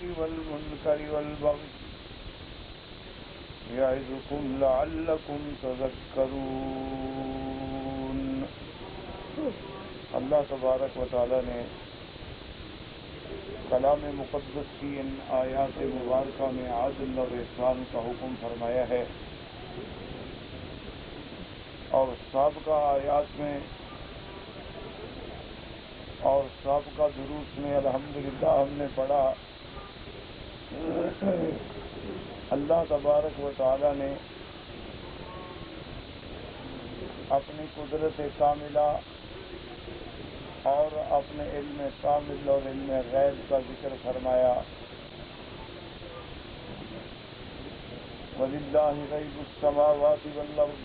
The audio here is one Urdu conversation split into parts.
والمنكر والبغي يعظكم لعلكم تذكرون۔ اللہ تبارک و تعالی نے کلام مقدس کی ان آیات مبارکہ میں عدل اور احسان کا حکم فرمایا ہے، اور سابقہ آیات میں اور سابقہ دروس میں الحمدللہ ہم نے پڑھا اللہ تبارک و تعالی نے اپنی قدرت کاملہ اور اپنے علم کامل اور علم غیب کا ذکر فرمایا۔ وَلِلَّهِ غَيْبُ السَّمَاوَاتِ وَالْأَرْضِ،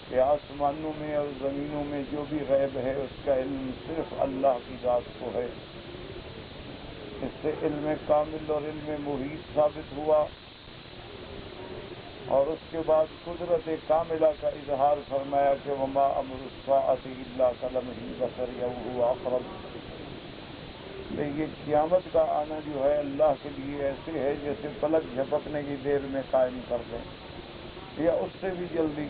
کہ آسمانوں میں اور زمینوں میں جو بھی غیب ہے اس کا علم صرف اللہ کی ذات کو ہے۔ اس سے علم کامل اور علم محیط ثابت ہوا، اور اس کے بعد قدرت کاملہ کا اظہار فرمایا کہ وما امر الساعۃ الا کلمح البصر او هو اقرب، کہ یہ قیامت کا آنا جو ہے اللہ کے لیے ایسے ہے جیسے پلک جھپکنے کی دیر میں قائم کر دیں، یا اس سے بھی جلدی،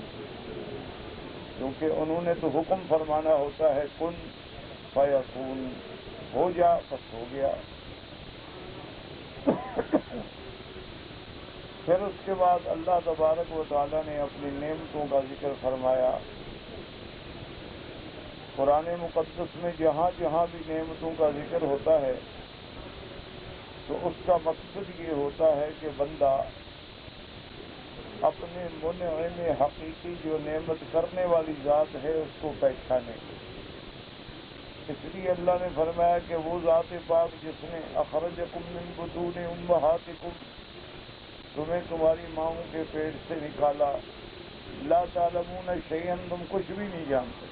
کیونکہ انہوں نے تو حکم فرمانا ہوتا ہے کن فیکون، ہو جا بس ہو گیا۔ پھر اس کے بعد اللہ تبارک و تعالی نے اپنی نعمتوں کا ذکر فرمایا۔ قرآن مقدس میں جہاں جہاں بھی نعمتوں کا ذکر ہوتا ہے تو اس کا مقصد یہ ہوتا ہے کہ بندہ اپنے منعم حقیقی جو نعمت کرنے والی ذات ہے اس کو پہچانے۔ اس لیے اللہ نے فرمایا کہ وہ ذات پاک جس نے اخرجکم من بطون امہاتکم، تمہیں تمہاری ماؤں کے پیٹ سے نکالا، لا تعلمون شیئا، تم کچھ بھی نہیں جانتے،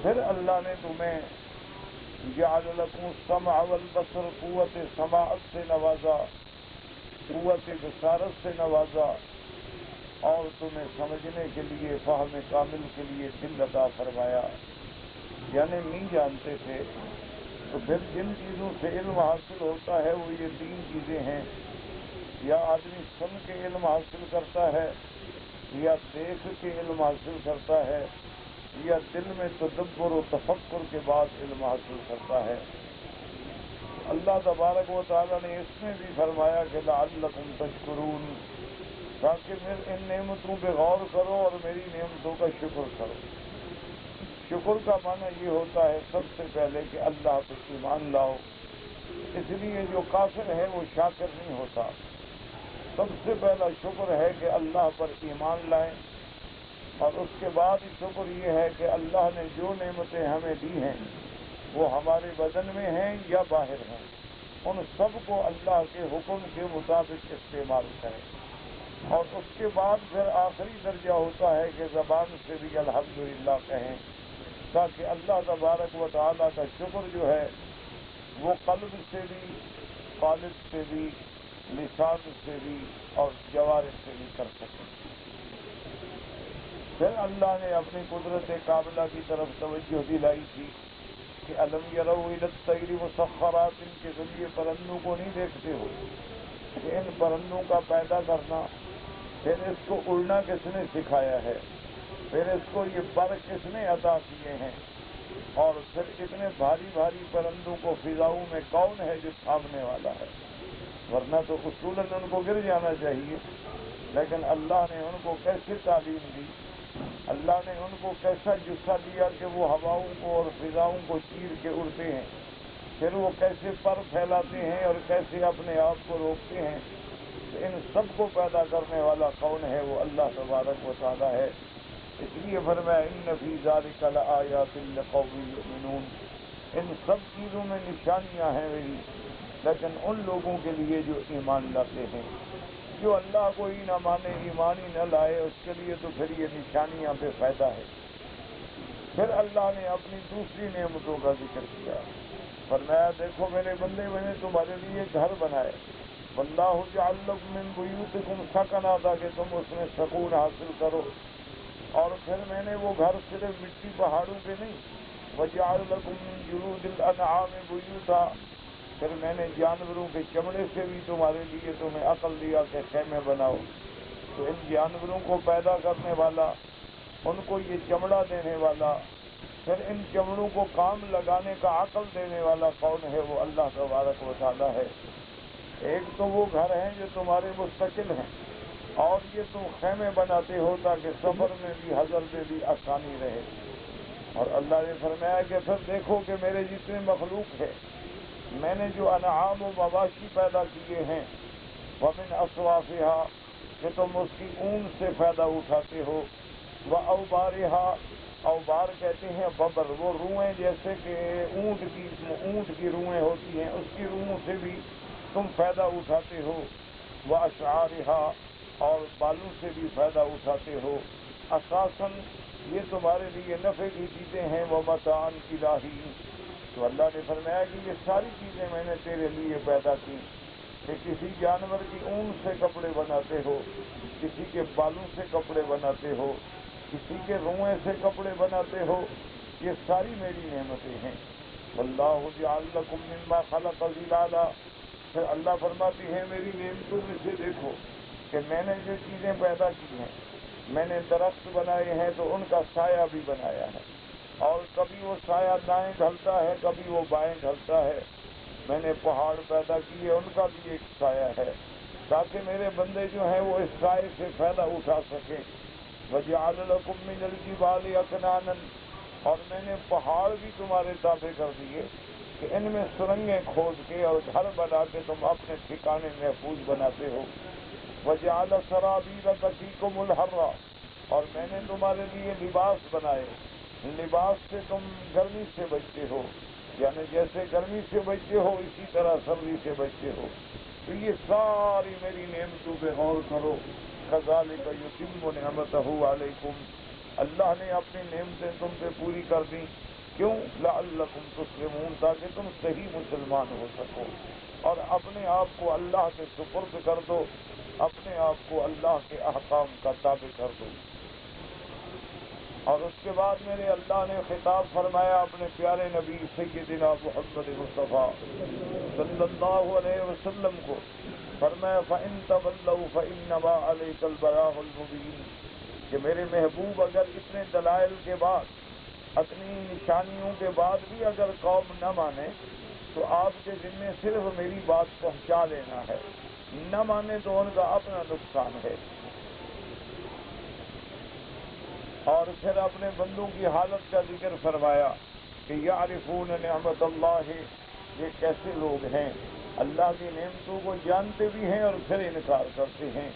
پھر اللہ نے تمہیں جعل لکم السمع والبصر، قوت سماعت سے نوازا، قوت بصارت سے نوازا، اور تمہیں سمجھنے کے لیے، فہم کامل کے لیے دل عطا فرمایا۔ یعنی نہیں جانتے تھے، تو پھر جن چیزوں سے علم حاصل ہوتا ہے وہ یہ تین چیزیں ہیں، یا آدمی سن کے علم حاصل کرتا ہے، یا دیکھ کے علم حاصل کرتا ہے، یا دل میں تدبر و تفکر کے بعد علم حاصل کرتا ہے۔ اللہ تبارک و تعالی نے اس میں بھی فرمایا کہ لعلکم تشکرون، تاکہ پھر ان نعمتوں پہ غور کرو اور میری نعمتوں کا شکر کرو۔ شکر کا معنی یہ ہوتا ہے سب سے پہلے کہ اللہ پہ ایمان لاؤ، اس لیے جو کافر ہے وہ شاکر نہیں ہوتا۔ سب سے پہلا شکر ہے کہ اللہ پر ایمان لائیں، اور اس کے بعد شکر یہ ہے کہ اللہ نے جو نعمتیں ہمیں دی ہیں وہ ہمارے بدن میں ہیں یا باہر ہیں، ان سب کو اللہ کے حکم کے مطابق استعمال کریں، اور اس کے بعد پھر آخری درجہ ہوتا ہے کہ زبان سے بھی الحمدللہ کہیں، تاکہ اللہ تبارک و تعالیٰ کا شکر جو ہے وہ قلب سے بھی، قالب سے بھی، لسان سے بھی اور جوارح سے بھی کر سکیں۔ پھر اللہ نے اپنی قدرت کاملہ کی طرف توجہ دلائی تھی کہ الم یروا الی الطیر مسخرات، ان کے ذریعے پرندوں کو نہیں دیکھتے ہو کہ ان پرندوں کا پیدا کرنا، پھر اس کو اڑنا کس نے سکھایا ہے، پھر اس کو یہ پر کس نے عطا کیے ہیں، اور پھر اتنے بھاری بھاری پرندوں کو فضاؤں میں کون ہے جو تھامنے والا ہے، ورنہ تو اصولاً ان کو گر جانا چاہیے، لیکن اللہ نے ان کو کیسے تعلیم دی، اللہ نے ان کو کیسا جسہ دیا کہ وہ ہواؤں کو اور فضاؤں کو چیر کے اڑتے ہیں، پھر وہ کیسے پر پھیلاتے ہیں اور کیسے اپنے آپ کو روکتے ہیں۔ ان سب کو پیدا کرنے والا کون ہے؟ وہ اللہ تبارک و تعالی ہے۔ اس لیے فرمایا ان فی ذلک لآیات لقوم یؤمنون، ان سب چیزوں میں نشانیاں ہیں میری، لیکن ان لوگوں کے لیے جو ایمان لاتے ہیں۔ جو اللہ کو ہی نہ مانے، ایمان ہی نہ لائے، اس کے لیے تو پھر یہ نشانیاں بے فائدہ ہے۔ پھر اللہ نے اپنی دوسری نعمتوں کا ذکر کیا، فرمایا دیکھو میرے بندے، میں نے تمہارے لیے گھر بنائے، واللہ جعل لکم من بیوتکم سکنا، تاکہ تم اس میں سکون حاصل کرو، اور پھر میں نے وہ گھر صرف مٹی پہاڑوں کے نہیں، وجعل لكم من جلود الانعام بیوتا، پھر میں نے جانوروں کے چمڑے سے بھی تمہارے لیے تمہیں عقل دیا کہ خیمے بناؤ۔ تو ان جانوروں کو پیدا کرنے والا، ان کو یہ چمڑا دینے والا، پھر ان چمڑوں کو کام لگانے کا عقل دینے والا کون ہے؟ وہ اللہ تبارک و تعالی ہے۔ ایک تو وہ گھر ہیں جو تمہارے مستقل ہیں، اور یہ تم خیمے بناتے ہو تاکہ سفر میں بھی حضر میں بھی آسانی رہے۔ اور اللہ نے فرمایا کہ پھر دیکھو کہ میرے جتنے مخلوق ہے، میں نے جو انعام و مواشی پیدا کیے ہیں، ومن اصوافہا، کہ تم اس کی اون سے فائدہ اٹھاتے ہو، واوبارہا، اوبار کہتے ہیں ببر، وہ روئیں جیسے کہ اونٹ کی روئیں ہوتی ہیں، اس کی روؤں سے بھی تم فائدہ اٹھاتے ہو، واشعارہا، اور بالوں سے بھی فائدہ اٹھاتے ہو، اساساً یہ تمہارے لیے نفع کی چیزیں ہیں، ومتاعا الی، تو اللہ نے فرمایا کہ یہ ساری چیزیں میں نے تیرے لیے پیدا کی، کہ کسی جانور کی اون سے کپڑے بناتے ہو، کسی کے بالوں سے کپڑے بناتے ہو، کسی کے روئیں سے کپڑے بناتے ہو، یہ ساری میری نعمتیں ہیں۔ واللہ جعل لکم مما خلق ظلالا، پھر اللہ فرماتی ہے میری نعمتوں میں سے دیکھو کہ میں نے جو چیزیں پیدا کی ہیں، میں نے درخت بنائے ہیں تو ان کا سایہ بھی بنایا ہے، اور کبھی وہ سایہ دائیں ڈھلتا ہے، کبھی وہ بائیں ڈھلتا ہے۔ میں نے پہاڑ پیدا کیے، ان کا بھی ایک سایہ ہے، تاکہ میرے بندے جو ہیں وہ اس سائے سے فائدہ اٹھا سکیں۔ وَجَعَلَ لَكُم مِّنَ الْجِبَالِ أَكْنَانًا، اور میں نے پہاڑ بھی تمہارے تابع کر دیے کہ ان میں سرنگیں کھود کے اور گھر بنا کے تم اپنے ٹھکانے محفوظ بناتے ہو۔ وَجَعَلَ سَرَابِيلَ تَقِيكُمُ الْحَرَّ، اور میں نے تمہارے لیے لباس بنائے، لباس سے تم گرمی سے بچتے ہو، یعنی جیسے گرمی سے بچتے ہو اسی طرح سردی سے بچتے ہو۔ تو یہ ساری میری نعمتوں پہ غور کرو۔ کذالک یتم نعمتہ علیکم، اللہ نے اپنی نعمتیں تم پہ پوری کر دیں، کیوں؟ لعلکم تسلمون، تاکہ تم صحیح مسلمان ہو سکو اور اپنے آپ کو اللہ کے سپرد کر دو، اپنے آپ کو اللہ کے احکام کا تابع کر دو۔ اور اس کے بعد میرے اللہ نے خطاب فرمایا اپنے پیارے نبی سیدنا محمد مصطفیٰ صلی اللہ علیہ وسلم کو، فرمایا فَإِن تَوَلَّوْا فَإِنَّمَا عَلَيْكَ الْبَلَاغُ الْمُبِينُ، کہ میرے محبوب اگر اتنے دلائل کے بعد، اتنی نشانیوں کے بعد بھی اگر قوم نہ مانے تو آپ کے ذمے صرف میری بات پہنچا لینا ہے، نہ مانے تو ان کا اپنا نقصان ہے۔ اور پھر اپنے بندوں کی حالت کا ذکر فرمایا کہ یعرفون نعمت اللہ، یہ کیسے لوگ ہیں اللہ کی نعمتوں کو جانتے بھی ہیں اور پھر انکار کرتے ہیں۔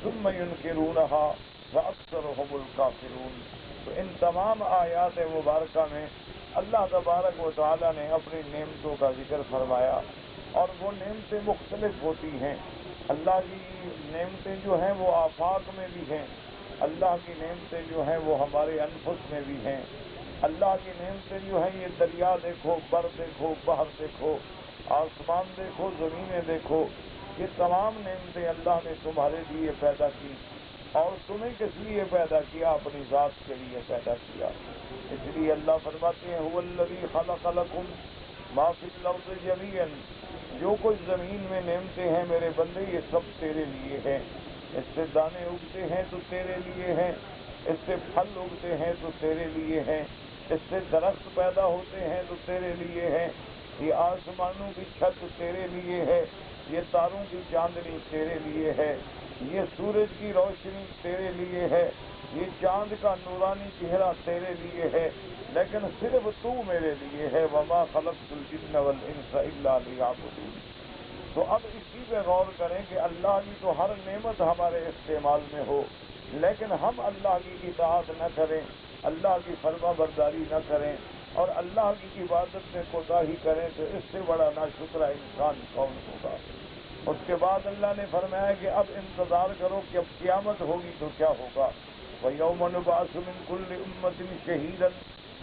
ثم ینکرونہا واکثرہم الکافرون، تو ان تمام آیات مبارکہ میں اللہ تبارک و تعالی نے اپنی نعمتوں کا ذکر فرمایا، اور وہ نعمتیں مختلف ہوتی ہیں۔ اللہ کی نعمتیں جو ہیں وہ آفاق میں بھی ہیں، اللہ کی نعمتیں جو ہیں وہ ہمارے انفس میں بھی ہیں۔ اللہ کی نعمتیں جو ہیں یہ دریا دیکھو، بر دیکھو، بحر دیکھو، آسمان دیکھو، زمینیں دیکھو، یہ تمام نعمتیں اللہ نے تمہارے لیے پیدا کی، اور تمہیں کس لیے پیدا کیا؟ اپنی ذات کے لیے پیدا کیا۔ اس لیے اللہ فرماتے ہیں هو الذی خلق لکم ما فی الارض جمیعا، جو کچھ زمین میں نعمتیں ہیں میرے بندے یہ سب تیرے لیے ہیں، اس سے دانے اگتے ہیں تو تیرے لیے ہیں، اس سے پھل اگتے ہیں تو تیرے لیے ہیں، اس سے درخت پیدا ہوتے ہیں تو تیرے لیے ہیں، یہ آسمانوں کی چھت تیرے لیے ہے، یہ تاروں کی چاندنی تیرے لیے ہے، یہ سورج کی روشنی تیرے لیے ہے، یہ چاند کا نورانی چہرہ تیرے لیے ہے، لیکن صرف تو میرے لیے ہے۔ وما خلقت الجن والانس الا لیعبدون۔ تو اب اسی پہ غور کریں کہ اللہ کی تو ہر نعمت ہمارے استعمال میں ہو، لیکن ہم اللہ کی اطاعت نہ کریں، اللہ کی فرما برداری نہ کریں اور اللہ کی عبادت میں کوتاہی کریں، تو اس سے بڑا ناشکرہ انسان کون ہوگا؟ اس کے بعد اللہ نے فرمایا کہ اب انتظار کرو کہ اب قیامت ہوگی تو کیا ہوگا۔ وَيَوْمَ نُبْعَثُ مِنْ كُلِّ أُمَّةٍ شَهِيدًا،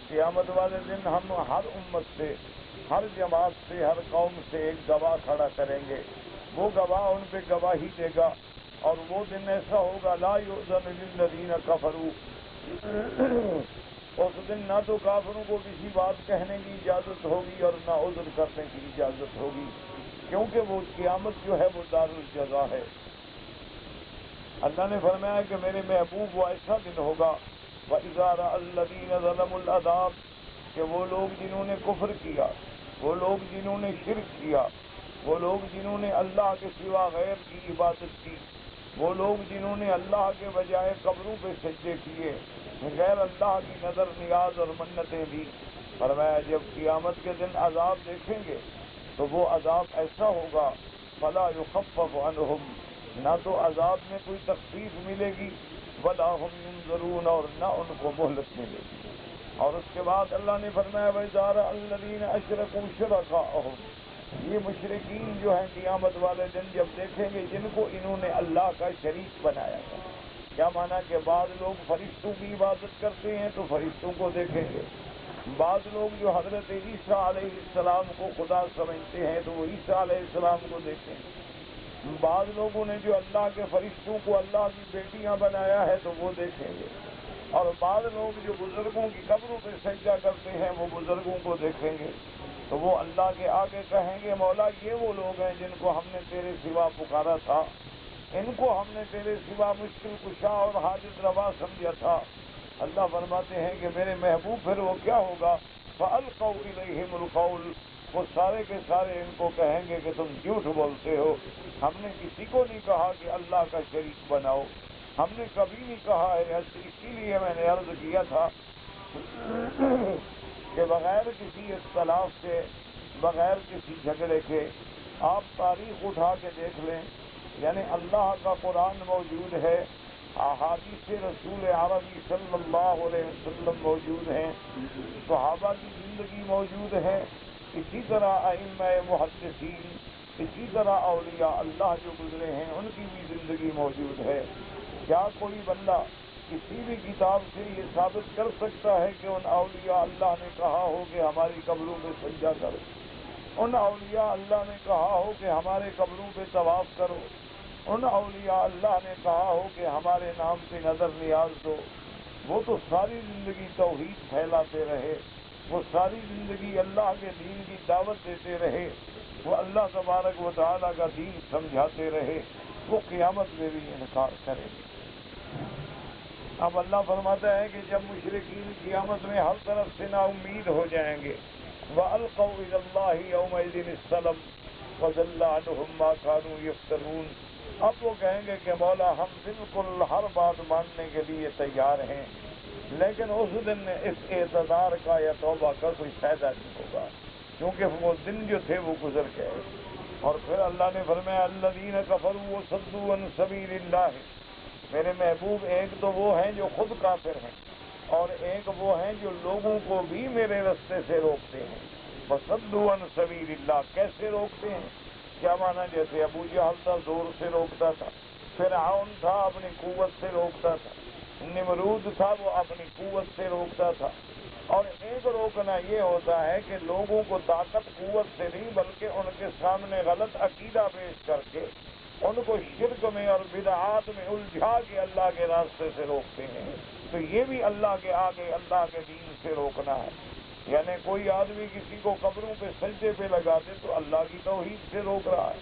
قیامت والے دن ہم ہر امت سے، ہر جماعت سے، ہر قوم سے ایک گواہ کھڑا کریں گے، وہ گواہ ان پہ گواہی دے گا، اور وہ دن ایسا ہوگا لا یؤذن للذین کفروا، اس دن نہ تو کافروں کو کسی بات کہنے کی اجازت ہوگی اور نہ عذر کرنے کی اجازت ہوگی، کیونکہ وہ قیامت جو ہے وہ دار الجزا ہے۔ اللہ نے فرمایا کہ میرے محبوب وہ ایسا دن ہوگا وَإِذَا رَأَى الَّذِينَ ظَلَمُوا الْعَذَابَ، کہ وہ لوگ جنہوں نے کفر کیا، وہ لوگ جنہوں نے شرک کیا، وہ لوگ جنہوں نے اللہ کے سوا غیر کی عبادت کی، وہ لوگ جنہوں نے اللہ کے بجائے قبروں پہ سجدے کیے، غیر اللہ کی نظر نیاز اور منتیں دی، فرمایا جب قیامت کے دن عذاب دیکھیں گے تو وہ عذاب ایسا ہوگا فَلَا يُخَفَّفُ عَنْهُمْ، نہ تو عذاب میں کوئی تخفیف ملے گی وَلَا هُمْ يُنظَرُونَ، اور نہ ان کو مہلت ملے گی۔ اور اس کے بعد اللہ نے فرمایا وَإِذَا رَأَى الَّذِينَ أَشْرَكُوا شُرَكَاءَهُمْ، یہ مشرکین جو ہیں قیامت والے دن جب دیکھیں گے جن کو انہوں نے اللہ کا شریک بنایا تھا، کیا مانا کہ بعض لوگ فرشتوں کی عبادت کرتے ہیں تو فرشتوں کو دیکھیں گے، بعض لوگ جو حضرت عیسیٰ علیہ السلام کو خدا سمجھتے ہیں تو وہ عیسیٰ علیہ السلام کو دیکھیں گے، بعض لوگوں نے جو اللہ کے فرشتوں کو اللہ کی بیٹیاں بنایا ہے تو وہ دیکھیں گے، اور بعض لوگ جو بزرگوں کی قبروں پہ سجدہ کرتے ہیں وہ بزرگوں کو دیکھیں گے، تو وہ اللہ کے آگے کہیں گے مولا یہ وہ لوگ ہیں جن کو ہم نے تیرے سوا پکارا تھا، ان کو ہم نے تیرے سوا مشکل کشا اور حاجت روا سمجھا تھا۔ اللہ فرماتے ہیں کہ میرے محبوب پھر وہ کیا ہوگا فَأَلْقَوْا إِلَيْهِمُ الْقَوْلَ، وہ سارے کے سارے ان کو کہیں گے کہ تم جھوٹ بولتے ہو، ہم نے کسی کو نہیں کہا کہ اللہ کا شریک بناؤ، ہم نے کبھی نہیں کہا ہے، اسی لیے میں نے عرض کیا تھا کہ بغیر کسی اختلاف کے، بغیر کسی جھگڑے کے آپ تاریخ اٹھا کے دیکھ لیں، یعنی اللہ کا قرآن موجود ہے، احادیث رسول عربی صلی اللہ علیہ وسلم موجود ہیں، صحابہ کی زندگی موجود ہے، اسی طرح ائمہ محدثین، اسی طرح اولیاء اللہ جو گزرے ہیں ان کی بھی زندگی موجود ہے۔ کیا کوئی بندہ کسی بھی کتاب سے یہ ثابت کر سکتا ہے کہ ان اولیاء اللہ نے کہا ہو کہ ہماری قبروں پہ سجدہ کرو، ان اولیاء اللہ نے کہا ہو کہ ہمارے قبروں پہ طواف کرو، ان اولیاء اللہ نے کہا ہو کہ ہمارے نام پہ نظر نیاز دو؟ وہ تو ساری زندگی توحید پھیلاتے رہے، وہ ساری زندگی اللہ کے دین کی دعوت دیتے رہے، وہ اللہ تبارک و تعالیٰ کا دین سمجھاتے رہے، وہ قیامت میں بھی انکار کریں گے۔ اب اللہ فرماتا ہے کہ جب مشرکین قیامت میں ہر طرف سے نا امید ہو جائیں گے وَأَلْقَوْا إِلَى اللَّهِ يَوْمَئِذٍ السَّلَمَ وَضَلَّ عَنْهُمْ مَا كَانُوا يَفْتَرُونَ، اب وہ کہیں گے کہ مولا ہم بالکل ہر بات ماننے کے لیے تیار ہیں، لیکن اس دن اس اعتذار کا یا توبہ کا کوئی فائدہ نہیں ہوگا، کیونکہ وہ دن جو تھے وہ گزر گئے۔ اور پھر اللہ نے فرمایا الذین کفروا وصدوا عن سبیل اللہ، میرے محبوب ایک تو وہ ہیں جو خود کافر ہیں اور ایک وہ ہیں جو لوگوں کو بھی میرے رستے سے روکتے ہیں۔ وصدوا عن سبیل اللہ، کیسے روکتے ہیں؟ کیا مانا؟ جیسے ابو جہل تھا زور سے روکتا تھا، فرعون تھا اپنی قوت سے روکتا تھا، نمرود تھا وہ اپنی قوت سے روکتا تھا، اور ایک روکنا یہ ہوتا ہے کہ لوگوں کو طاقت قوت سے نہیں بلکہ ان کے سامنے غلط عقیدہ پیش کر کے ان کو شرک میں اور بدعات میں الجھا کے اللہ کے راستے سے روکتے ہیں، تو یہ بھی اللہ کے آگے اللہ کے دین سے روکنا ہے۔ یعنی کوئی آدمی کسی کو قبروں پہ سجدے پہ لگا دے تو اللہ کی توحید سے روک رہا ہے،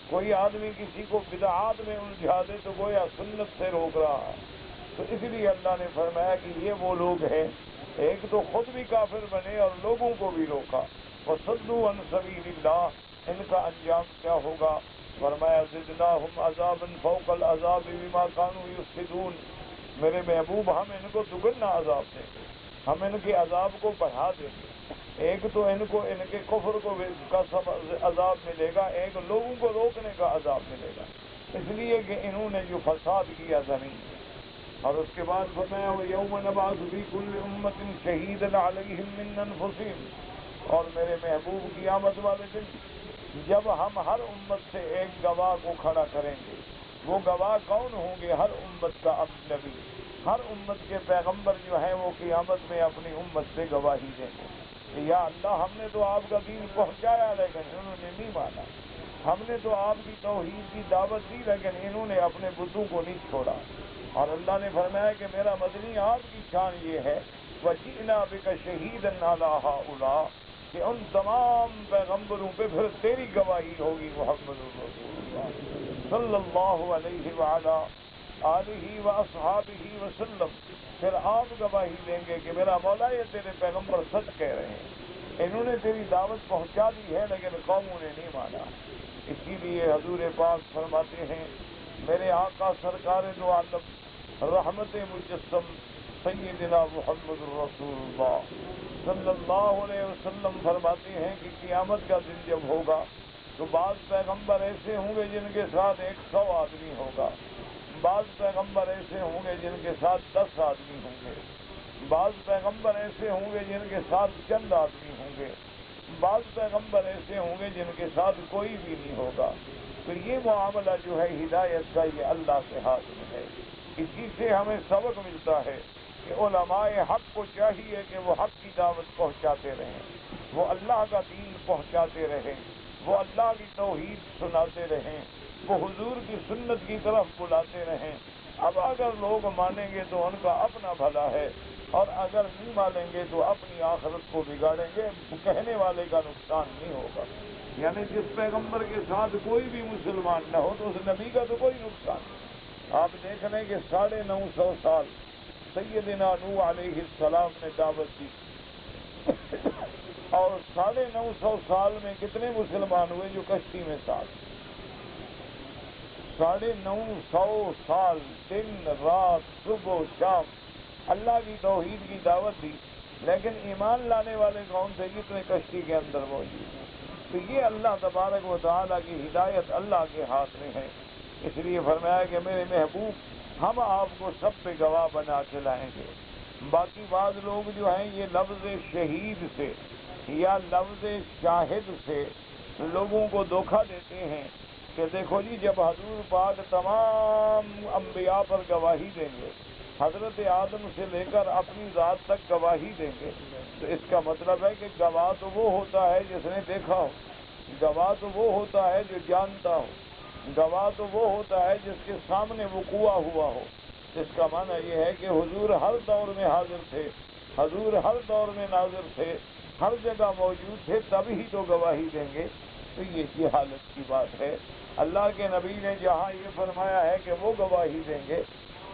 کوئی آدمی کسی کو بدعات میں الجھا دے تو گویا سنت سے روک رہا ہے۔ تو اس لیے اللہ نے فرمایا کہ یہ وہ لوگ ہیں، ایک تو خود بھی کافر بنے اور لوگوں کو بھی روکا، وصدوا عن سبیل اللہ، ان کا انجام کیا ہوگا؟ فرمایا زدناہم عذابا فوق العذاب بما كانوا یفسدون، میرے محبوب ہم ان کو دگنا عذاب دیں گے، ہم ان کے عذاب کو بڑھا دیں گے۔ ایک تو ان کو ان کے کفر کو کا عذاب ملے گا، ایک لوگوں کو روکنے کا عذاب ملے گا، اس لیے کہ انہوں نے جو فساد کیا زمین میں۔ اور اس کے بعد فرمایا وَيَوْمَ نَبْعَثُ فِي كُلِّ أُمَّةٍ شَهِيدًا عَلَيْهِمْ مِنْ أَنفُسِهِمْ، اور میرے محبوب قیامت والے دن جب ہم ہر امت سے ایک گواہ کو کھڑا کریں گے، وہ گواہ کون ہوں گے؟ ہر امت کا نبی، ہر امت کے پیغمبر جو ہیں وہ قیامت میں اپنی امت سے گواہی دیں گے کہ یا اللہ ہم نے تو آپ کا دین پہنچایا لیکن انہوں نے نہیں مانا، ہم نے تو آپ کی توحید کی دعوت دی لیکن انہوں نے اپنے بتوں کو نہیں چھوڑا۔ اور اللہ نے فرمایا کہ میرا مدنی آپ کی شان یہ ہے وجئنا بک شہیدا علی ہؤلاء، کہ ان تمام پیغمبروں پہ پھر تیری گواہی ہوگی محمد رسول اللہ صلی اللہ علیہ وعلی آلہ واصحابہ وسلم، پھر آپ گواہی دیں گے کہ میرا مولا یہ تیرے پیغمبر سچ کہہ رہے ہیں، انہوں نے تیری دعوت پہنچا دی ہے لیکن قوموں نے نہیں مانا۔ اسی لیے حضور پاک فرماتے ہیں، میرے آقا سرکار دو عالم رحمت مجسم سیدنا محمد رسول اللہ صلی اللہ علیہ وسلم فرماتے ہیں کہ قیامت کا دن جب ہوگا تو بعض پیغمبر ایسے ہوں گے جن کے ساتھ 100 آدمی ہوگا، بعض پیغمبر ایسے ہوں گے جن کے ساتھ 10 آدمی ہوں گے، بعض پیغمبر ایسے ہوں گے جن کے ساتھ چند آدمی ہوں گے، بعض پیغمبر ایسے ہوں گے جن کے ساتھ کوئی بھی نہیں ہوگا۔ تو یہ معاملہ جو ہے ہدایت کا، یہ اللہ کے ہاتھ میں ہے۔ اسی سے ہمیں سبق ملتا ہے کہ علماء حق کو چاہیے کہ وہ حق کی دعوت پہنچاتے رہیں، وہ اللہ کا دین پہنچاتے رہیں، وہ اللہ کی توحید سناتے رہیں، وہ حضور کی سنت کی طرف بلاتے رہیں۔ اب اگر لوگ مانیں گے تو ان کا اپنا بھلا ہے، اور اگر نہیں مانیں گے تو اپنی آخرت کو بگاڑیں گے، کہنے والے کا نقصان نہیں ہوگا۔ یعنی جس پیغمبر کے ساتھ کوئی بھی مسلمان نہ ہو تو اس نبی کا تو کوئی نقصان نہیں۔ آپ دیکھ لیں کہ 950 سال سیدنا نوح علیہ السلام نے دعوت دی، اور 950 سال میں کتنے مسلمان ہوئے جو کشتی میں ساتھ؟ 950 سال دن رات صبح و شام اللہ کی توحید کی دعوت دی، لیکن ایمان لانے والے کون تھے جتنے کشتی کے اندر موجود ہیں؟ تو یہ اللہ تبارک و تعالیٰ کی ہدایت اللہ کے ہاتھ میں ہے۔ اس لیے فرمایا کہ میرے محبوب ہم آپ کو سب پہ گواہ بنا کے لائیں گے۔ باقی بعض لوگ جو ہیں یہ لفظ شہید سے یا لفظ شاہد سے لوگوں کو دھوکہ دیتے ہیں کہ دیکھو جی جب حضور پاک تمام انبیاء پر گواہی دیں گے، حضرت آدم سے لے کر اپنی ذات تک گواہی دیں گے، تو اس کا مطلب ہے کہ گواہ تو وہ ہوتا ہے جس نے دیکھا ہو، گواہ تو وہ ہوتا ہے جو جانتا ہو، گواہ تو وہ ہوتا ہے جس کے سامنے وقوع ہوا ہو۔ اس کا معنی یہ ہے کہ حضور ہر دور میں حاضر تھے، حضور ہر دور میں ناظر تھے، ہر جگہ موجود تھے، تبھی تو گواہی دیں گے۔ تو یہ حالت کی بات ہے۔ اللہ کے نبی نے جہاں یہ فرمایا ہے کہ وہ گواہی دیں گے،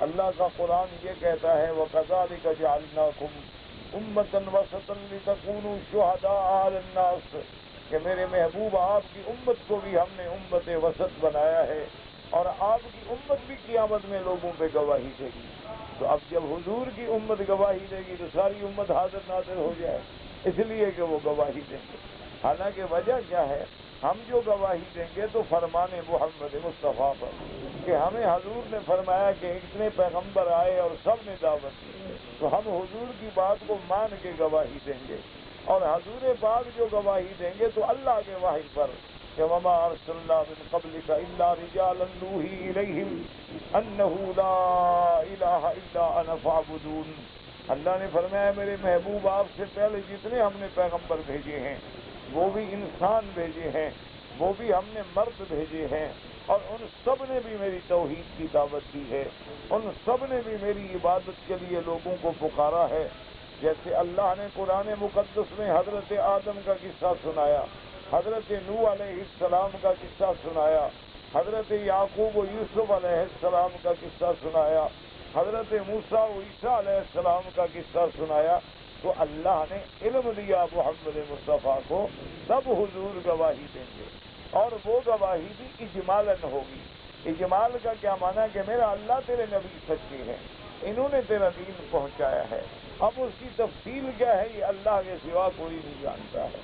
اللہ کا قرآن یہ کہتا ہے وَكَذَلِكَ جَعَلْنَاكُمْ أُمَّةً وَسَطًا لِتَكُونُوا شُهَدَاءَ عَلَى النَّاسِ، کہ میرے محبوب آپ کی امت کو بھی ہم نے امت وسط بنایا ہے، اور آپ کی امت بھی قیامت میں لوگوں پہ گواہی دے گی۔ تو اب جب حضور کی امت گواہی دے گی تو ساری امت حاضر ناظر ہو جائے، اس لیے کہ وہ گواہی دیں گے۔ حالانکہ وجہ کیا ہے؟ ہم جو گواہی دیں گے تو فرمان محمد مصطفیٰ پر، کہ ہمیں حضور نے فرمایا کہ اتنے پیغمبر آئے اور سب نے دعوت دی، تو ہم حضور کی بات کو مان کے گواہی دیں گے، اور حضور پاک جو گواہی دیں گے تو اللہ کے وحی پر کہ وما ارسلنا من قبلک الا رجالا نوحی الیہم انہ لا الہ الا انا فاعبدون۔ اللہ نے فرمایا میرے محبوب آپ سے پہلے جتنے ہم نے پیغمبر بھیجے ہیں وہ بھی انسان بھیجے ہیں، وہ بھی ہم نے مرد بھیجے ہیں، اور ان سب نے بھی میری توحید کی دعوت دی ہے، ان سب نے بھی میری عبادت کے لیے لوگوں کو پکارا ہے۔ جیسے اللہ نے قرآن مقدس میں حضرت آدم کا قصہ سنایا، حضرت نوح علیہ السلام کا قصہ سنایا، حضرت یعقوب و یوسف علیہ السلام کا قصہ سنایا، حضرت موسیٰ و عیسیٰ علیہ السلام کا قصہ سنایا، تو اللہ نے علم دیا محمد مصطفیٰ کو، تب حضور گواہی دیں گے، اور وہ گواہی بھی اجمالاً ہوگی۔ اجمال کا کیا معنی ہے؟ کہ میرا اللہ تیرے نبی سچے ہیں، انہوں نے تیرا دین پہنچایا ہے، اب اس کی تفصیل کیا ہے یہ اللہ کے سوا کوئی نہیں جانتا ہے۔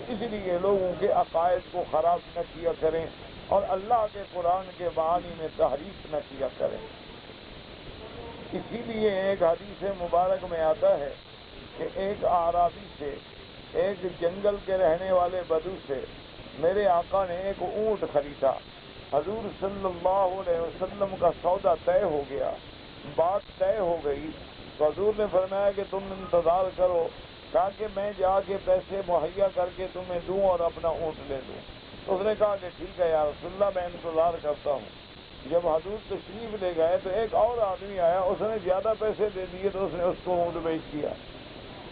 اس لیے لوگوں کے عقائد کو خراب نہ کیا کریں، اور اللہ کے قرآن کے معانی میں تحریف نہ کیا کریں۔ اسی لیے ایک حدیث مبارک میں آتا ہے کہ ایک اعرابی سے، ایک جنگل کے رہنے والے بدو سے میرے آقا نے ایک اونٹ خریدا۔ حضور صلی اللہ علیہ وسلم کا سودا طے ہو گیا، بات طے ہو گئی، تو حضور نے فرمایا کہ تم انتظار کرو، کہا کہ میں جا کے پیسے مہیا کر کے تمہیں دوں اور اپنا اونٹ لے دوں۔ تو اس نے کہا کہ ٹھیک ہے یا رسول اللہ میں انتظار کرتا ہوں۔ جب حضور تشریف لے گئے تو ایک اور آدمی آیا، اس نے زیادہ پیسے دے دیے تو اس نے اس کو اونٹ بیچ دیا۔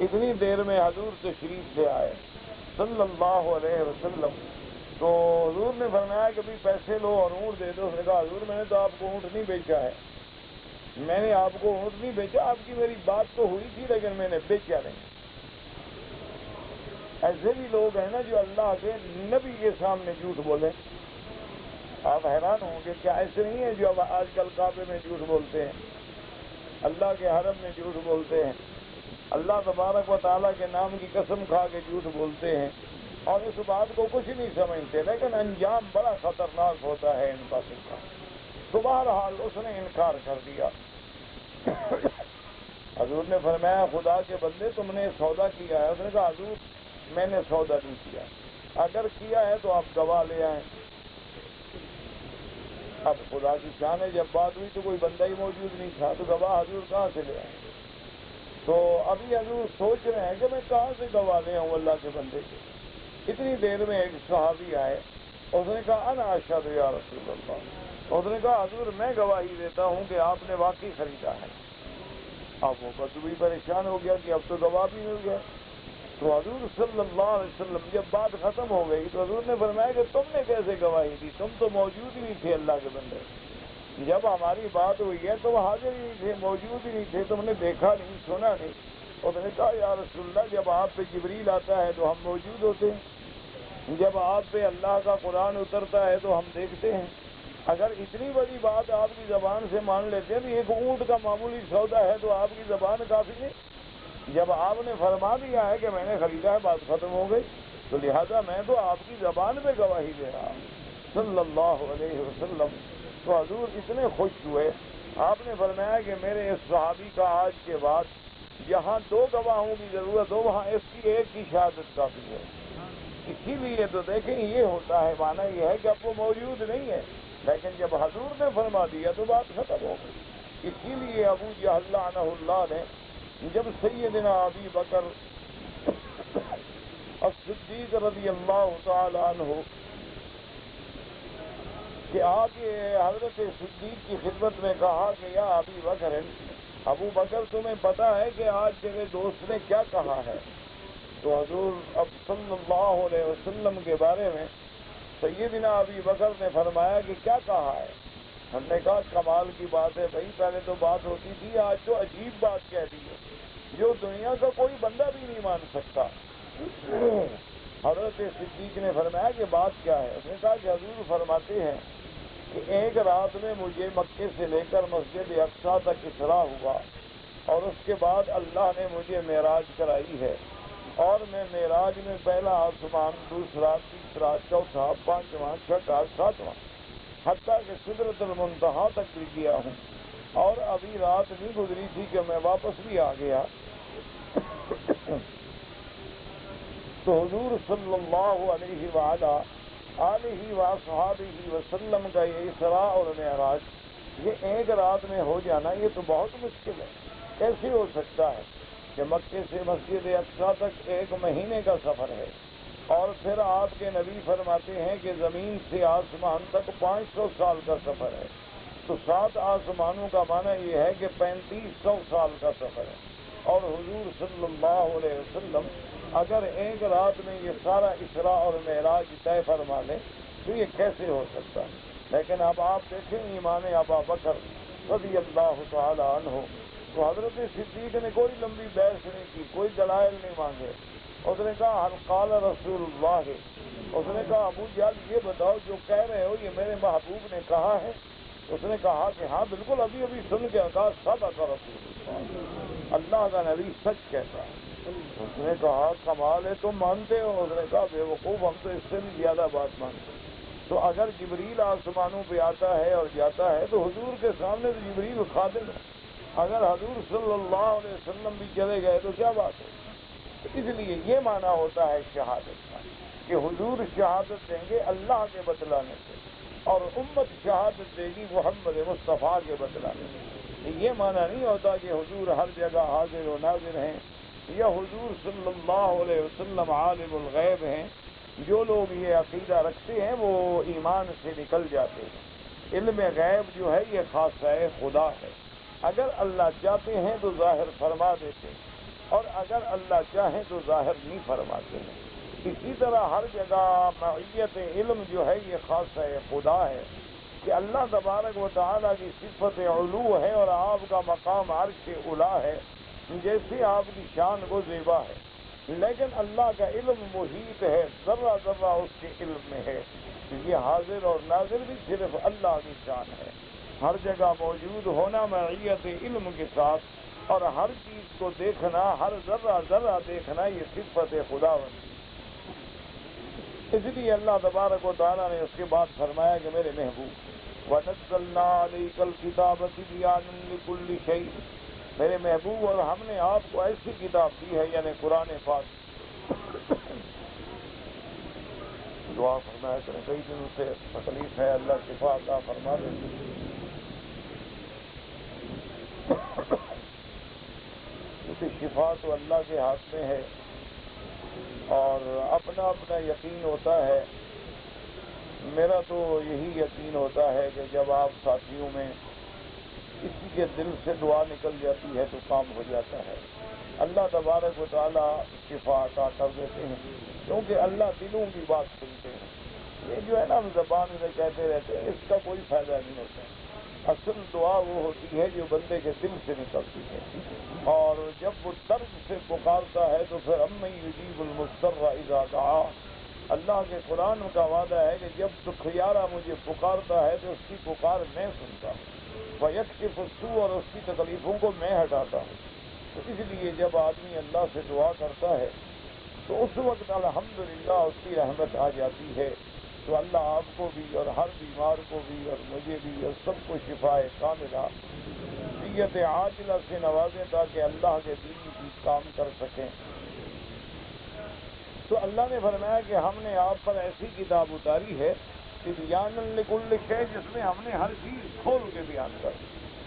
اتنی دیر میں حضور تشریف لے آئے صلی اللہ علیہ وسلم. تو حضور نے فرمایا کہ بھی پیسے لو اور اونٹ دے دو. اس نے کہا حضور میں نے تو آپ کو اونٹ نہیں بیچا ہے, میں نے آپ کو اونٹ نہیں بیچا, آپ کی میری بات تو ہوئی تھی لیکن میں نے بیچا نہیں. ایسے بھی لوگ ہیں نا جو اللہ کے نبی کے سامنے جھوٹ بولے. آپ حیران ہوں گے کیا ایسے نہیں ہیں جو اب آج کل کعبے میں جھوٹ بولتے ہیں, اللہ کے حرم میں جھوٹ بولتے ہیں, اللہ تبارک و تعالیٰ کے نام کی قسم کھا کے جھوٹ بولتے ہیں اور اس بات کو کچھ نہیں سمجھتے, لیکن انجام بڑا خطرناک ہوتا ہے ان باتوں کا. تو بہرحال اس نے انکار کر دیا. حضور نے فرمایا خدا کے بندے تم نے سودا کیا ہے. اس نے کہا حضور میں نے سودا نہیں کیا, اگر کیا ہے تو آپ گواہ لے آئیں. اب خدا کی شان ہے جب بات ہوئی تو کوئی بندہ ہی موجود نہیں تھا, تو گواہ حضور کہاں سے لے آئیں. تو ابھی حضور سوچ رہے ہیں کہ میں کہاں سے گواہ لے آؤں اللہ کے بندے کے. اتنی دیر میں ایک صحابی آئے, اس نے کہا انا اشہد یا رسول اللہ. اس نے کہا حضور میں گواہی دیتا ہوں کہ آپ نے واقعی خریدا ہے. اب وہ بدوی پریشان ہو گیا کہ اب تو گواہ بھی مل گیا. تو حضور صلی اللہ علیہ وسلم جب بات ختم ہو گئی تو حضور نے فرمایا کہ تم نے کیسے گواہی دی, تم تو موجود ہی نہیں تھے اللہ کے بندے. جب ہماری بات ہوئی ہے تو وہ حاضر ہی نہیں تھے, موجود ہی نہیں تھے, تم نے دیکھا نہیں سنا نہیں. اس نے کہا یا رسول اللہ جب آپ پہ جبریل آتا ہے تو ہم موجود ہوتے ہیں, جب آپ پہ اللہ کا قرآن اترتا ہے تو ہم دیکھتے ہیں. اگر اتنی بڑی بات آپ کی زبان سے مان لیتے ہیں تو ایک اونٹ کا معمولی سودا ہے تو آپ کی زبان کافی ہے. جب آپ نے فرما دیا ہے کہ میں نے خریدا ہے بات ختم ہو گئی, تو لہذا میں تو آپ کی زبان پہ گواہی دے رہا ہوں صلی اللہ علیہ وسلم. تو حضور اتنے خوش ہوئے, آپ نے فرمایا کہ میرے اس صحابی کا آج کے بعد جہاں 2 گواہوں کی ضرورت ہو وہاں اس کی ایک کی شہادت کافی ہے. اسی لیے تو دیکھیں یہ ہوتا ہے, معنی یہ ہے کہ اب وہ موجود نہیں ہے, لیکن جب حضور نے فرما دیا تو بات ختم ہو گئی. اسی لیے ابو جہل لعنہ اللہ نے جب سیدنا ابی بکر الصدیق رضی اللہ تعالی عنہ کہ آگے حضرت صدیق کی خدمت میں کہا کہ یا ابی بکر, ابو بکر تمہیں پتا ہے کہ آج تیرے دوست نے کیا کہا ہے. تو حضور اب صلی اللہ علیہ وسلم کے بارے میں سیدنا ابی بکر نے فرمایا کہ کیا کہا ہے. ہم نے کہا کمال کی بات ہے بھائی, پہلے تو بات ہوتی تھی, آج تو عجیب بات کہہ دی ہے جو دنیا کا کوئی بندہ بھی نہیں مان سکتا. حضرت صدیق نے فرمایا کہ بات کیا ہے. اس نے کہا کہ حضور فرماتے ہیں کہ ایک رات میں مجھے مکے سے لے کر مسجد اقصیٰ تک اسراء ہوا اور اس کے بعد اللہ نے مجھے معراج کرائی ہے, اور میں معراج میں پہلا آسمان, دوسرا, تیسرا, چوتھا, پانچواں, چھٹا, ساتواں حتیٰ کہ سدرۃ المنتہا تک بھی گیا ہوں, اور ابھی رات نہیں گزری تھی کہ میں واپس بھی آ گیا. تو حضور صلی اللہ علیہ وآلہ آلہ وصحبہ وسلم کا یہ اسراء اور معراج یہ ایک رات میں ہو جانا یہ تو بہت مشکل ہے. کیسے ہو سکتا ہے کہ مکے سے مسجد اقصیٰ تک 1 مہینے کا سفر ہے, اور پھر آپ کے نبی فرماتے ہیں کہ زمین سے آسمان تک 500 سال کا سفر ہے. تو 7 آسمانوں کا معنی یہ ہے کہ 3500 سال کا سفر ہے. اور حضور صلی اللہ علیہ وسلم اگر ایک رات میں یہ سارا اسراء اور معراج طے فرما لیں تو یہ کیسے ہو سکتا ہے. لیکن اب آپ دیکھیں ایمان ابا بکر رضی اللہ تعالی عنہ, تو حضرت صدیق نے کوئی لمبی بحث نہیں کی, کوئی دلائل نہیں مانگے. اس نے کہا حل قال رسول اللہ, اس نے کہا ابو جہل یہ بتاؤ جو کہہ رہے ہو یہ میرے محبوب نے کہا ہے. اس نے کہا کہ ہاں بالکل ابھی ابھی سن کے کہا صدق رسول اللہ, اللہ کا نبی سچ کہتا ہے. اس نے کہا کمال ہے تم مانتے ہو. اس نے کہا بے وقوف ہم تو اس سے بھی زیادہ بات مانتے ہیں. تو اگر جبریل آسمانوں پہ آتا ہے اور جاتا ہے تو حضور کے سامنے تو جبریل خادم ہے. اگر حضور صلی اللہ علیہ وسلم بھی چلے گئے تو کیا بات ہے. اس لیے یہ معنی ہوتا ہے شہادت کا کہ حضور شہادت دیں گے اللہ کے بتلانے سے, اور امت شہادت دے گی محمد مصطفیٰ کے بتلانے سے. یہ معنی نہیں ہوتا کہ حضور ہر جگہ حاضر و ناظر ہیں یا حضور صلی اللہ علیہ وسلم عالم الغیب ہیں. جو لوگ یہ عقیدہ رکھتے ہیں وہ ایمان سے نکل جاتے ہیں. علم غیب جو ہے یہ خاصہ خدا ہے. اگر اللہ چاہتے ہیں تو ظاہر فرما دیتے ہیں, اور اگر اللہ چاہیں تو ظاہر نہیں فرماتے ہیں۔ اسی طرح ہر جگہ معیت علم جو ہے یہ خاصہ خدا ہے کہ اللہ تبارک و تعالیٰ کی صفت علو ہے اور آپ کا مقام عرش اعلیٰ ہے، جیسے آپ کی شان کو زیبا ہے، لیکن اللہ کا علم محیط ہے، ذرہ ذرہ اس کے علم میں ہے۔ یہ حاضر اور ناظر بھی صرف اللہ کی شان ہے، ہر جگہ موجود ہونا معیت علم کے ساتھ، اور ہر چیز کو دیکھنا، ہر ذرہ ذرہ دیکھنا، یہ صفت خدا بندی۔ اس لیے اللہ تبارک و تعالیٰ نے اس کے بعد فرمایا کہ میرے محبوب وَنَزَّلْنَا عَلَيْكَ الْكِتَابَ تِبْيَانًا لِكُلِّ شَيْءٍ، میرے محبوب، اور ہم نے آپ کو ایسی کتاب دی ہے، یعنی قرآن پاک۔ دعا فرمایا کریں، کئی دنوں سے تکلیف ہے، اللہ شفا عطا فرما دے۔ کیونکہ شفا تو اللہ کے ہاتھ میں ہے، اور اپنا اپنا یقین ہوتا ہے۔ میرا تو یہی یقین ہوتا ہے کہ جب آپ ساتھیوں میں کسی کے دل سے دعا نکل جاتی ہے تو کام ہو جاتا ہے۔ اللہ تبارک و تعالیٰ شفا عطا کر دیتے ہیں، کیونکہ اللہ دلوں کی بات سنتے ہیں۔ یہ جو ہے نا ہم زبان سے کہتے رہتے ہیں، اس کا کوئی فائدہ نہیں ہوتا۔ اصل دعا وہ ہوتی ہے جو بندے کے دل سے نکلتی ہے، اور جب وہ درد سے پکارتا ہے تو پھر اَمَّن یُجِیبُ الْمُضْطَرَّ اِذَا دَعَاهُ، اللہ کے قرآن کا وعدہ ہے کہ جب دکھیارا مجھے پکارتا ہے تو اس کی پکار میں سنتا ہوں، وَيَكْشِفُ السُّوءَ، اور اس کی تکلیفوں کو میں ہٹاتا ہوں۔ تو اس لیے جب آدمی اللہ سے دعا کرتا ہے تو اس وقت الحمدللہ اس کی رحمت آ جاتی ہے۔ تو اللہ آپ کو بھی اور ہر بیمار کو بھی اور مجھے بھی اور سب کو شفاء کاملہ صحت عاجلہ سے نوازیں تاکہ اللہ کے دین کی کام کر سکیں۔ تو اللہ نے فرمایا کہ ہم نے آپ پر ایسی کتاب اتاری ہے تبیانا لکل شیء، جس میں ہم نے ہر چیز کھول کے بیان کر دی۔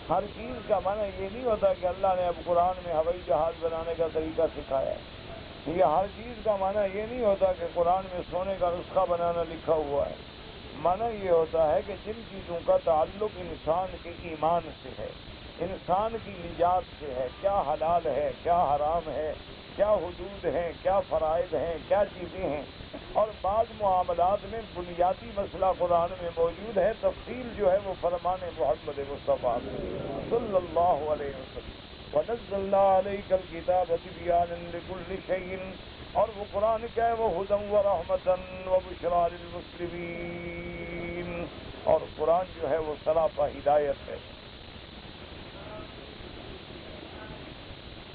ہر چیز کا معنی یہ نہیں ہوتا کہ اللہ نے اب قرآن میں ہوائی جہاز بنانے کا طریقہ سکھایا ہے، یہ ہر چیز کا معنی یہ نہیں ہوتا کہ قرآن میں سونے کا نسخہ بنانا لکھا ہوا ہے۔ معنی یہ ہوتا ہے کہ جن چیزوں کا تعلق انسان کے ایمان سے ہے، انسان کی نجات سے ہے، کیا حلال ہے، کیا حرام ہے، کیا حدود ہیں، کیا فرائض ہیں، کیا چیزیں ہیں، اور بعض معاملات میں بنیادی مسئلہ قرآن میں موجود ہے، تفصیل جو ہے وہ فرمان محمد مصطفیٰ صلی اللہ علیہ وسلم۔ وَنَزَّلْنَا عَلَيْكَ الْكِتَابَ تِبْيَانًا لِكُلِّ شَيْءٍ، اور وہ قرآن کیا ہے، وہ ہدی وَرَحْمَةً وَبُشْرَىٰ لِلْمُسْلِمِينَ، اور قرآن جو ہے وہ سراپا ہدایت ہے،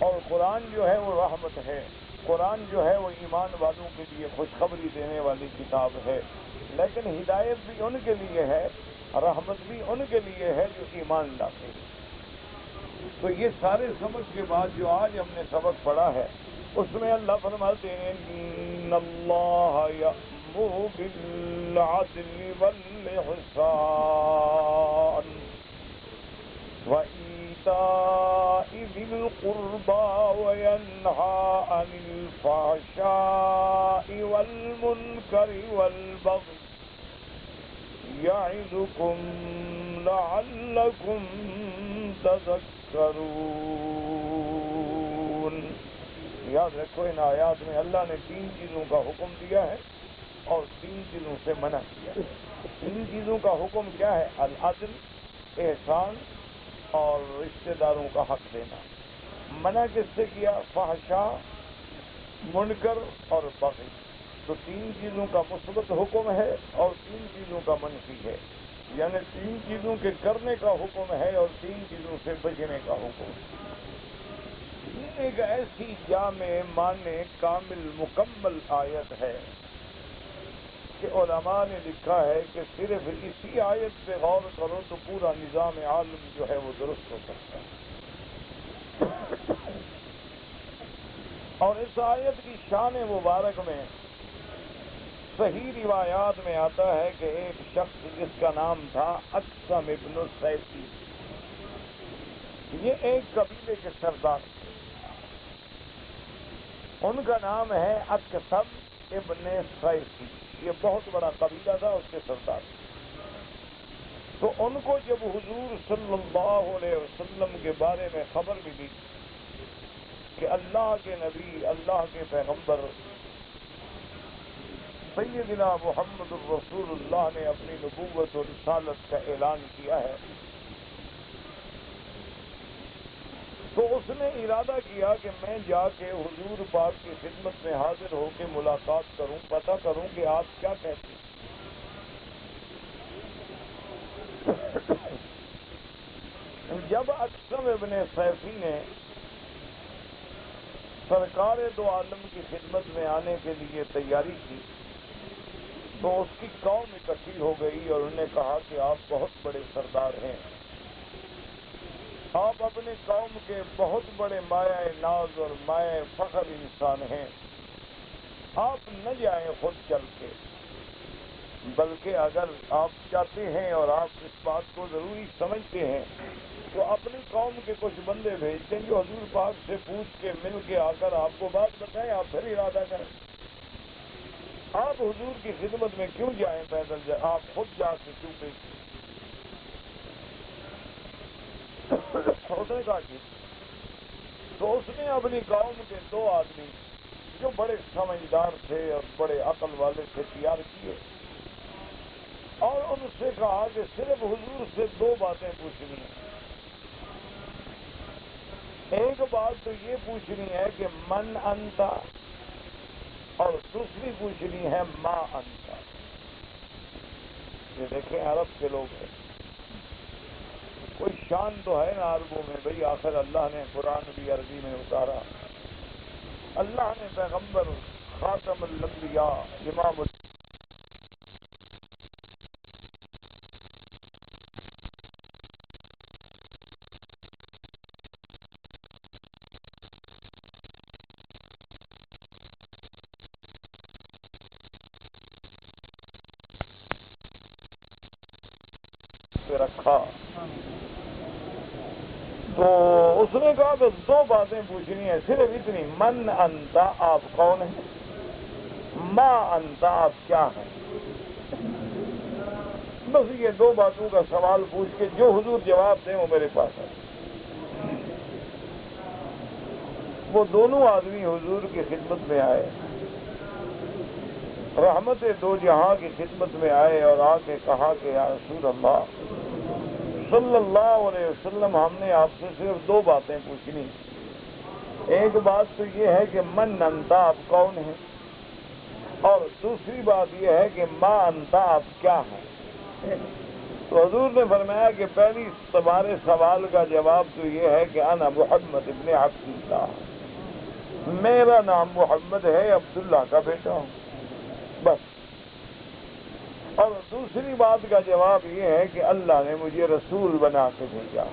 اور قرآن جو ہے وہ رحمت ہے، قرآن جو ہے وہ ایمان والوں کے لیے خوشخبری دینے والی کتاب ہے، لیکن ہدایت بھی ان کے لیے ہے، رحمت بھی ان کے لیے ہے جو ایمان لاتے ہیں۔ تو یہ سارے سبق کے بعد جو آج ہم نے سبق پڑھا ہے اس میں اللہ فرماتے ہیں ان اللہ یأمر بالعدل والإحسان وإيتاء ذی القربى وینہی عن الفحشاء والمنکر والبغی یعظکم لعلکم تذکرون۔ یاد رکھو ان آیات میں اللہ نے 3 چیزوں کا حکم دیا ہے اور 3 چیزوں سے منع کیا ہے۔ 3 چیزوں کا حکم کیا ہے؟ العدل، احسان اور رشتہ داروں کا حق دینا۔ منع کس سے کیا؟ فحشاء، منکر اور بغی۔ تو 3 چیزوں کا مثبت حکم ہے اور 3 چیزوں کا منفی ہے، یعنی 3 چیزوں کے کرنے کا حکم ہے اور 3 چیزوں سے بچنے کا حکم ہے۔ یہ ایک ایسی جامع معنی کامل مکمل آیت ہے کہ علماء نے لکھا ہے کہ صرف اسی آیت پہ غور کرو تو پورا نظام عالم جو ہے وہ درست ہو سکتا ہے۔ اور اس آیت کی شان مبارک میں صحیح روایات میں آتا ہے کہ ایک شخص جس کا نام تھا اقسم ابن السیفی، یہ ایک قبیلے کے سردار تھے، ان کا نام ہے اقسم ابن سیفی، یہ بہت بڑا قبیلہ تھا، اس کے سردار تھے۔ تو ان کو جب حضور صلی اللہ علیہ وسلم کے بارے میں خبر ملی کہ اللہ کے نبی، اللہ کے پیغمبر سیدنا محمد الرسول اللہ نے اپنی نبوت و رسالت کا اعلان کیا ہے، تو اس نے ارادہ کیا کہ میں جا کے حضور پاک کی خدمت میں حاضر ہو کے ملاقات کروں، پتہ کروں کہ آپ کیا کہتے ہیں۔ جب اکثر ابن سیفی نے سرکار دو عالم کی خدمت میں آنے کے لیے تیاری کی تو اس کی قوم اکٹھی ہو گئی اور انہوں نے کہا کہ آپ بہت بڑے سردار ہیں، آپ اپنے قوم کے بہت بڑے مایہ ناز اور مایہ فخر انسان ہیں، آپ نہ جائیں خود چل کے، بلکہ اگر آپ چاہتے ہیں اور آپ اس بات کو ضروری سمجھتے ہیں تو اپنی قوم کے کچھ بندے بھیج دیں جو حضور پاک سے پوچھ کے مل کے آ کر آپ کو بات بتائیں، آپ پھر ارادہ کریں۔ آپ حضور کی خدمت میں کیوں جائیں پیدل جائیں، آپ خود جا کے کیوں بیچیں؟ اس نے کہا کہ تو اس نے اپنی قوم کے دو آدمی جو بڑے سمجھدار تھے اور بڑے عقل والے تھے تیار کیے اور ان سے کہا کہ صرف حضور سے دو باتیں پوچھنی ہیں۔ ایک بات تو یہ پوچھنی ہے کہ من انتا، اور دوسری پوچھنی ہے ما انتا۔ یہ دیکھیں عرب کے لوگ ہیں، کوئی شان تو ہے نا عربوں میں، بھئی آخر اللہ نے قرآن بھی عربی میں اتارا، اللہ نے پیغمبر خاتم الانبیاء امام رکھا، تو اس نے کہا کہ دو باتیں پوچھنی ہے، صرف اتنی، من انتا، آپ کون ہیں، ما انتا، آپ کیا ہیں۔ بس یہ دو باتوں کا سوال پوچھ کے جو حضور جواب دیں وہ میرے پاس ہے۔ وہ دونوں آدمی حضور کی خدمت میں آئے، رحمت دو جہاں کی خدمت میں آئے اور آ کے کہا کہ یا رسول اللہ صلی اللہ علیہ وسلم، ہم نے آپ سے صرف دو باتیں پوچھنی، ایک بات تو یہ ہے کہ من انتا، آپ کون ہیں، اور دوسری بات یہ ہے کہ ما انتا، آپ کیا ہیں۔ تو حضور نے فرمایا کہ پہلی تمہارے سوال کا جواب تو یہ ہے کہ انا محمد ابن عبداللہ، میرا نام محمد ہے، عبداللہ کا بیٹا ہوں، بس۔ اور دوسری بات کا جواب یہ ہے کہ اللہ نے مجھے رسول بنا کے بھیجا،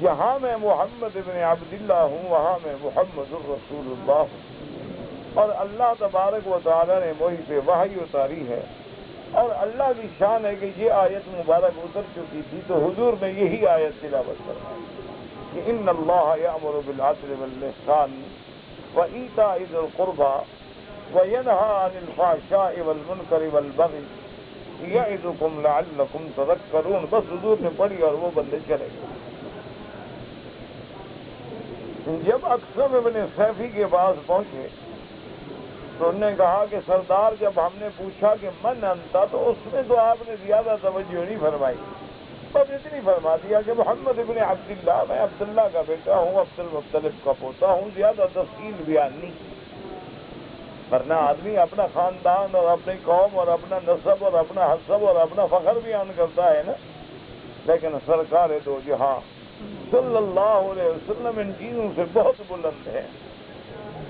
جہاں میں محمد ابن عبداللہ ہوں وہاں میں محمد الرسول اللہ ہوں، اور اللہ تبارک و تعالی نے مجھ پہ وحی اتاری ہے، اور اللہ کی شان ہے کہ یہ آیت مبارک اتر چکی تھی تو حضور نے یہی آیت تلاوت کروائی کہ ان اللہ یأمر بالعدل والإحسان وإیتاء ذی القربى وَيَنْهَىٰ عَنِ الْفَحْشَاءِ وَالْمُنْكَرِ وَالْبَغْيِ يَعِظُكُمْ لَعَلَّكُمْ تَذَكَّرُونَ۔ بس حضور نے پڑھی اور وہ بندے چلے گئے۔ جب اکثر ابن سیفی کے پاس پہنچے تو انہوں نے کہا کہ سردار جب ہم نے پوچھا کہ من انتا تو اس میں تو آپ نے زیادہ توجہ نہیں فرمائی، بس اتنی فرما دیا کہ محمد ابن عبداللہ، میں عبداللہ کا بیٹا ہوں، عبد المطلب کا پوتا ہوں، زیادہ تفصیل بیان نہیں کی۔ ورنہ آدمی اپنا خاندان اور اپنی قوم اور اپنا نسب اور اپنا حسب اور اپنا فخر بیان کرتا ہے نا، لیکن سرکار دو جہاں صلی اللہ علیہ وسلم ان چیزوں سے بہت بلند ہے۔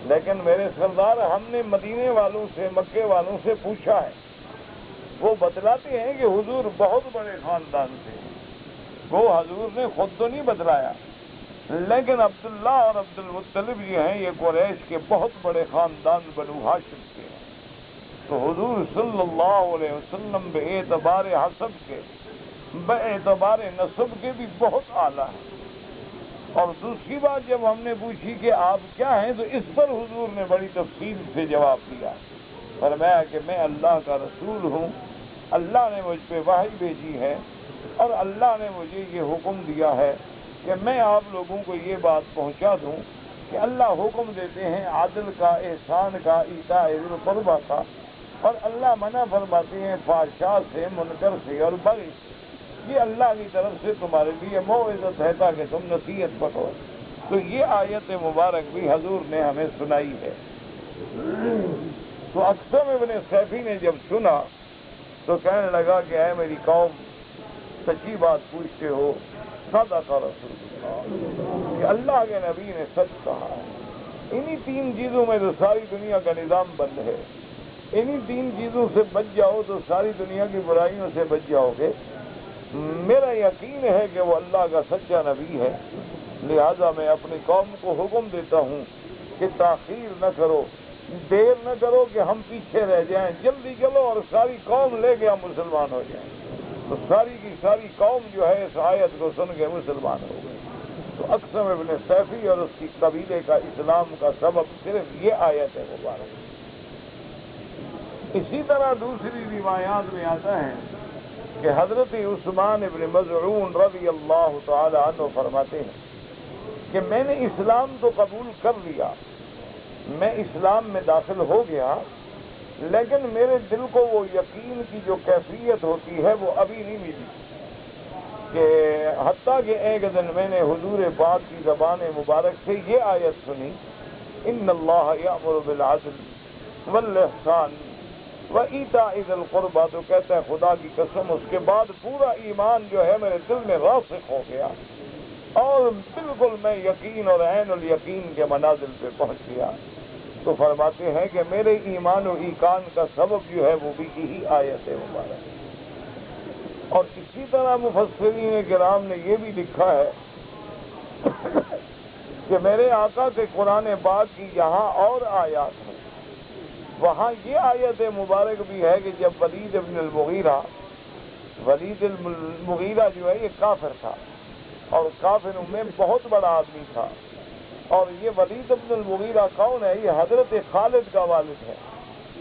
لیکن میرے سردار، ہم نے مدینے والوں سے، مکے والوں سے پوچھا ہے، وہ بتلاتے ہیں کہ حضور بہت بڑے خاندان سے، وہ حضور نے خود تو نہیں بتلایا، لیکن عبداللہ اور عبد المطلب یہ ہیں، یہ قریش کے بہت بڑے خاندان بنو ہاشم کے ہیں، تو حضور صلی اللہ علیہ وسلم بے اعتبار حسب کے، بے اعتبار نسب کے بھی بہت اعلیٰ ہیں۔ اور دوسری بات جب ہم نے پوچھی کہ آپ کیا ہیں تو اس پر حضور نے بڑی تفصیل سے جواب دیا، فرمایا کہ میں اللہ کا رسول ہوں، اللہ نے مجھ پہ وحی بھیجی ہے اور اللہ نے مجھے یہ حکم دیا ہے کہ میں آپ لوگوں کو یہ بات پہنچا دوں کہ اللہ حکم دیتے ہیں عدل کا، احسان کا، ایتاء ذی القربی کا، اور اللہ منع فرماتے ہیں فحشاء سے، منکر سے اور بغی سے۔ یہ اللہ کی طرف سے تمہارے لیے موعظت ہے تاکہ تم نصیحت پکڑو۔ تو یہ آیت مبارک بھی حضور نے ہمیں سنائی ہے۔ تو اقسم ابن سیفی نے جب سنا تو کہنے لگا کہ اے میری قوم، سچی بات پوچھتے ہو، صدق رسول اللہ، کہ اللہ کے نبی نے سچ کہا ہے۔ انہی تین چیزوں میں تو ساری دنیا کا نظام بند ہے، انہی تین چیزوں سے بچ جاؤ تو ساری دنیا کی برائیوں سے بچ جاؤ گے۔ میرا یقین ہے کہ وہ اللہ کا سچا نبی ہے، لہذا میں اپنی قوم کو حکم دیتا ہوں کہ تاخیر نہ کرو، دیر نہ کرو کہ ہم پیچھے رہ جائیں، جلدی چلو اور ساری قوم لے کے ہم مسلمان ہو جائیں۔ تو ساری کی ساری قوم جو ہے اس آیت کو سن کے مسلمان ہو گئی۔ تو اقسم ابن سیفی اور اس کی قبیلے کا اسلام کا سبب صرف یہ آیت ہے مبارک۔ اسی طرح دوسری روایات میں آتا ہے کہ حضرت عثمان ابن مظعون رضی اللہ تعالی عنہ فرماتے ہیں کہ میں نے اسلام تو قبول کر لیا، میں اسلام میں داخل ہو گیا، لیکن میرے دل کو وہ یقین کی جو کیفیت ہوتی ہے وہ ابھی نہیں ملی، کہ حتیٰ کہ ایک دن میں نے حضور پاک کی زبان مبارک سے یہ آیت سنی، ان اللہ یأمر بالعدل والاحسان وایتاء ذی القربی، تو کہتا ہے خدا کی قسم اس کے بعد پورا ایمان جو ہے میرے دل میں راسخ ہو گیا اور بالکل میں یقین اور عین الیقین کے منازل پہ پہنچ گیا۔ تو فرماتے ہیں کہ میرے ایمان و ایقان کا سبب جو ہے وہ بھی یہی آیت مبارک۔ اور اسی طرح مفسرین کرام نے یہ بھی لکھا ہے کہ میرے آقا کے قرآن پاک کی یہاں اور آیات ہیں، وہاں یہ آیت مبارک بھی ہے کہ جب ولید المغیرہ جو ہے یہ کافر تھا اور کافروں میں بہت بڑا آدمی تھا، اور یہ ولید بن المغیرہ کون ہے؟ یہ حضرت خالد کا والد ہے۔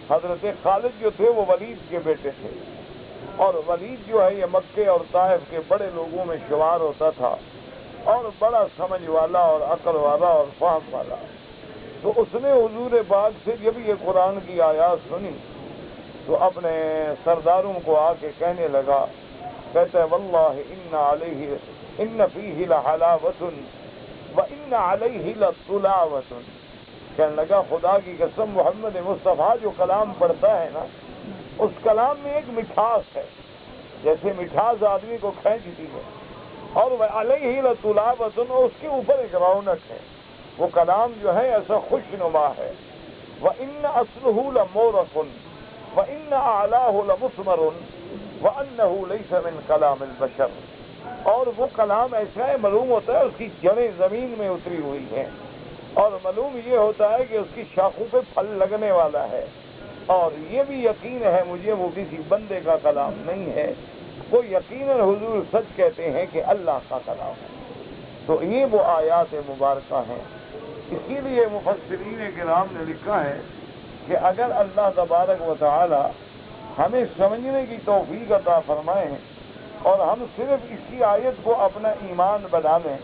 حضرت خالد جو تھے وہ ولید کے بیٹے تھے، اور ولید جو ہے یہ مکے اور طائف کے بڑے لوگوں میں شمار ہوتا تھا اور بڑا سمجھ والا اور عقل والا اور فہم والا۔ تو اس نے حضور پاک سے جب یہ قرآن کی آیات سنی تو اپنے سرداروں کو آ کے کہنے لگا، کہتا ہے واللہ ان فیہ لحلاوۃ وان علیہ لطلاوۃ، کہنے لگا خدا کی قسم محمد مصطفیٰ جو کلام پڑھتا ہے نا اس کلام میں ایک مٹھاس ہے، جیسے مٹھاس آدمی کو کھینچتی ہے، اور علیہ لطلاوۃ، اس کے اوپر ایک رونق ہے، وہ کلام جو ہے ایسا خوش نما ہے۔ وَإِنَّ أَصْلُهُ لَمُورَقٌ وَإِنَّ أَعْلَاهُ لَمُثْمَرٌ وَأَنَّهُ لَيْسَ مِنْ كَلَامِ الْبَشَرِ، اور وہ کلام ایسا ہے معلوم ہوتا ہے اس کی جڑیں زمین میں اتری ہوئی ہیں، اور معلوم یہ ہوتا ہے کہ اس کی شاخوں پہ پھل لگنے والا ہے، اور یہ بھی یقین ہے مجھے وہ کسی بندے کا کلام نہیں ہے، وہ یقیناً حضور سچ کہتے ہیں کہ اللہ کا کلام ہے۔ تو یہ وہ آیات مبارکہ ہیں۔ اسی لیے مفسرین کرام نے لکھا ہے کہ اگر اللہ تبارک و تعالی ہمیں سمجھنے کی توفیق عطا فرمائے اور ہم صرف اسی آیت کو اپنا ایمان بنا لیں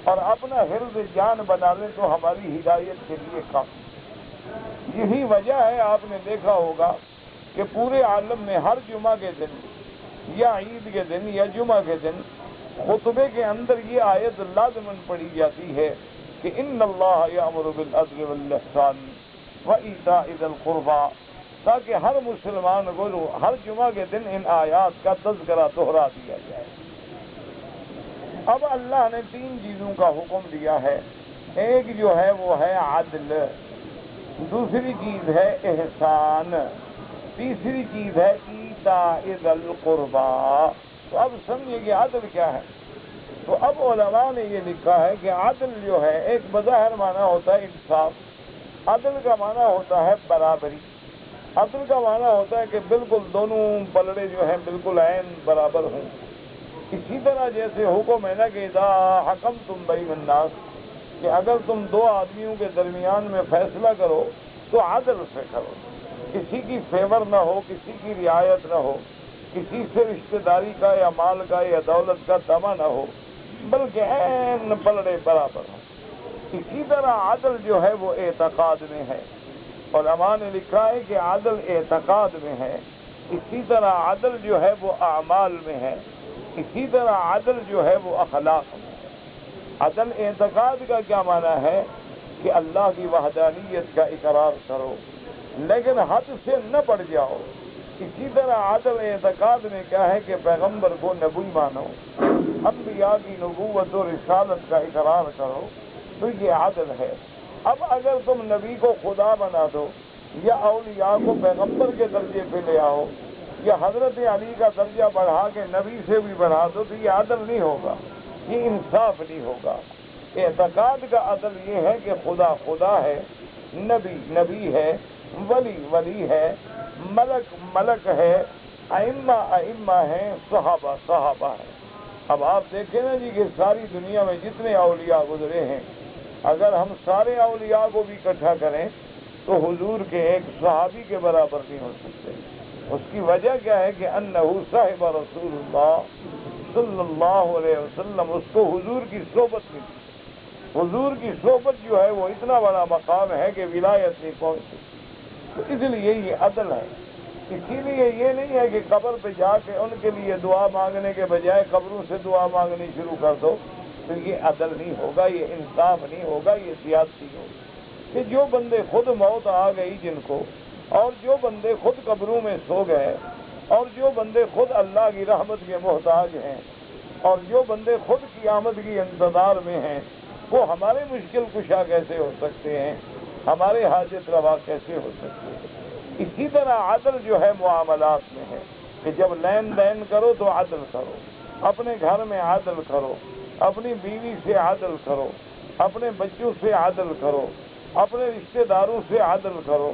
اور اپنا حفظ جان بنا لیں تو ہماری ہدایت کے لیے کافی۔ یہی وجہ ہے آپ نے دیکھا ہوگا کہ پورے عالم میں ہر جمعہ کے دن یا عید کے دن یا جمعہ کے دن خطبے کے اندر یہ آیت لازماً پڑھی جاتی ہے کہ ان اللہ یأمر بالعدل والاحسان وایتاء ذی القربی، تاکہ ہر مسلمان کو ہر جمعہ کے دن ان آیات کا تذکرہ دہرا دیا جائے۔ اب اللہ نے تین چیزوں کا حکم دیا ہے، ایک جو ہے وہ ہے عدل، دوسری چیز ہے احسان، تیسری چیز ہے ایتاء ذی القربی۔ تو اب سمجھیے کہ عدل کیا ہے۔ تو اب علماء نے یہ لکھا ہے کہ عدل جو ہے ایک بظاہر معنی ہوتا ہے انصاف، عدل کا معنی ہوتا ہے برابری، عدل کا معنی ہوتا ہے کہ بالکل دونوں پلڑے جو ہیں بالکل عین برابر ہوں۔ اسی طرح جیسے حکم ہے نا کہ اذا حکمتم بین الناس، کہ اگر تم دو آدمیوں کے درمیان میں فیصلہ کرو تو عدل سے کرو، کسی کی فیور نہ ہو، کسی کی رعایت نہ ہو، کسی سے رشتہ داری کا یا مال کا یا دولت کا دعویٰ نہ ہو، بلکہ عین پلڑے برابر ہوں۔ اسی طرح عدل جو ہے وہ اعتقاد میں ہے، علماء نے لکھا ہے کہ عدل اعتقاد میں ہے، اسی طرح عدل جو ہے وہ اعمال میں ہے، اسی طرح عدل جو ہے وہ اخلاق میں ہے۔ عدل اعتقاد کا کیا معنی ہے کہ اللہ کی وحدانیت کا اقرار کرو لیکن حد سے نہ بڑھ جاؤ۔ اسی طرح عدل اعتقاد میں کیا ہے کہ پیغمبر کو نبی مانو، انبیاء کی نبوت و رسالت کا اقرار کرو، تو یہ عدل ہے۔ اب اگر تم نبی کو خدا بنا دو یا اولیاء کو پیغمبر کے درجے پہ لے آؤ یا حضرت علی کا درجہ بڑھا کے نبی سے بھی بڑھا دو تو یہ عدل نہیں ہوگا، یہ انصاف نہیں ہوگا۔ اعتقاد کا عدل یہ ہے کہ خدا خدا ہے، نبی نبی ہے، ولی ولی ہے، ملک ملک ہے، ائمہ ائمہ ہیں، صحابہ صحابہ ہیں۔ اب آپ دیکھیں نا جی کہ ساری دنیا میں جتنے اولیاء گزرے ہیں، اگر ہم سارے اولیاء کو بھی اکٹھا کریں تو حضور کے ایک صحابی کے برابر نہیں ہو سکتے۔ اس کی وجہ کیا ہے کہ انہ صاحب رسول اللہ صلی اللہ علیہ وسلم، اس کو حضور کی صحبت ملی۔ حضور کی صحبت جو ہے وہ اتنا بڑا مقام ہے کہ ولایت نہیں پہنچ سکتی، تو اس لیے یہ عدل ہے۔ اسی لیے یہ نہیں ہے کہ قبر پہ جا کے ان کے لیے دعا مانگنے کے بجائے قبروں سے دعا مانگنی شروع کر دو، تو یہ عدل نہیں ہوگا، یہ انصاف نہیں ہوگا، یہ زیادتی ہوگی۔ کہ جو بندے خود موت آ گئی جن کو، اور جو بندے خود قبروں میں سو گئے، اور جو بندے خود اللہ کی رحمت کے محتاج ہیں، اور جو بندے خود قیامت کی انتظار میں ہیں، وہ ہمارے مشکل کشا کیسے ہو سکتے ہیں، ہمارے حاجت روا کیسے ہو سکتے ہیں؟ اسی طرح عدل جو ہے معاملات میں ہے کہ جب لین دین کرو تو عدل کرو، اپنے گھر میں عدل کرو، اپنی بیوی سے عدل کرو، اپنے بچوں سے عدل کرو، اپنے رشتہ داروں سے عدل کرو۔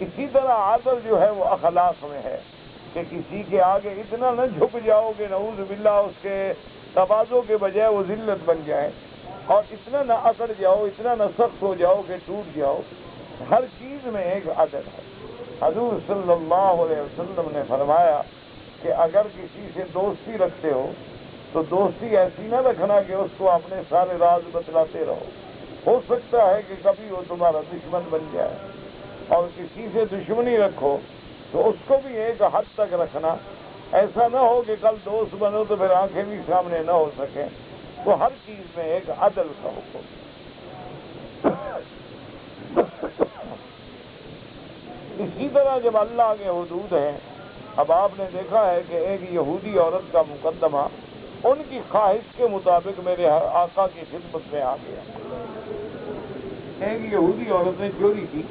اسی طرح عدل جو ہے وہ اخلاق میں ہے کہ کسی کے آگے اتنا نہ جھک جاؤ کہ نعوذ باللہ اس کے تواضع کے بجائے وہ ذلت بن جائے، اور اتنا نہ اکڑ جاؤ، اتنا نہ سخت ہو جاؤ کہ ٹوٹ جاؤ۔ ہر چیز میں ایک عدل ہے۔ حضور صلی اللہ علیہ وسلم نے فرمایا کہ اگر کسی سے دوستی رکھتے ہو تو دوستی ایسی نہ رکھنا کہ اس کو اپنے سارے راز بتلاتے رہو، ہو سکتا ہے کہ کبھی وہ تمہارا دشمن بن جائے۔ اور کسی سے دشمنی رکھو تو اس کو بھی ایک حد تک رکھنا، ایسا نہ ہو کہ کل دوست بنو تو پھر آنکھیں بھی سامنے نہ ہو سکیں۔ تو ہر چیز میں ایک عدل کا حکم۔ اسی طرح جب اللہ کے حدود ہیں، اب آپ نے دیکھا ہے کہ ایک یہودی عورت کا مقدمہ ان کی خواہش کے مطابق میرے آقا کی خدمت میں آ گیا۔ ایک یہودی عورت نے چوری کی،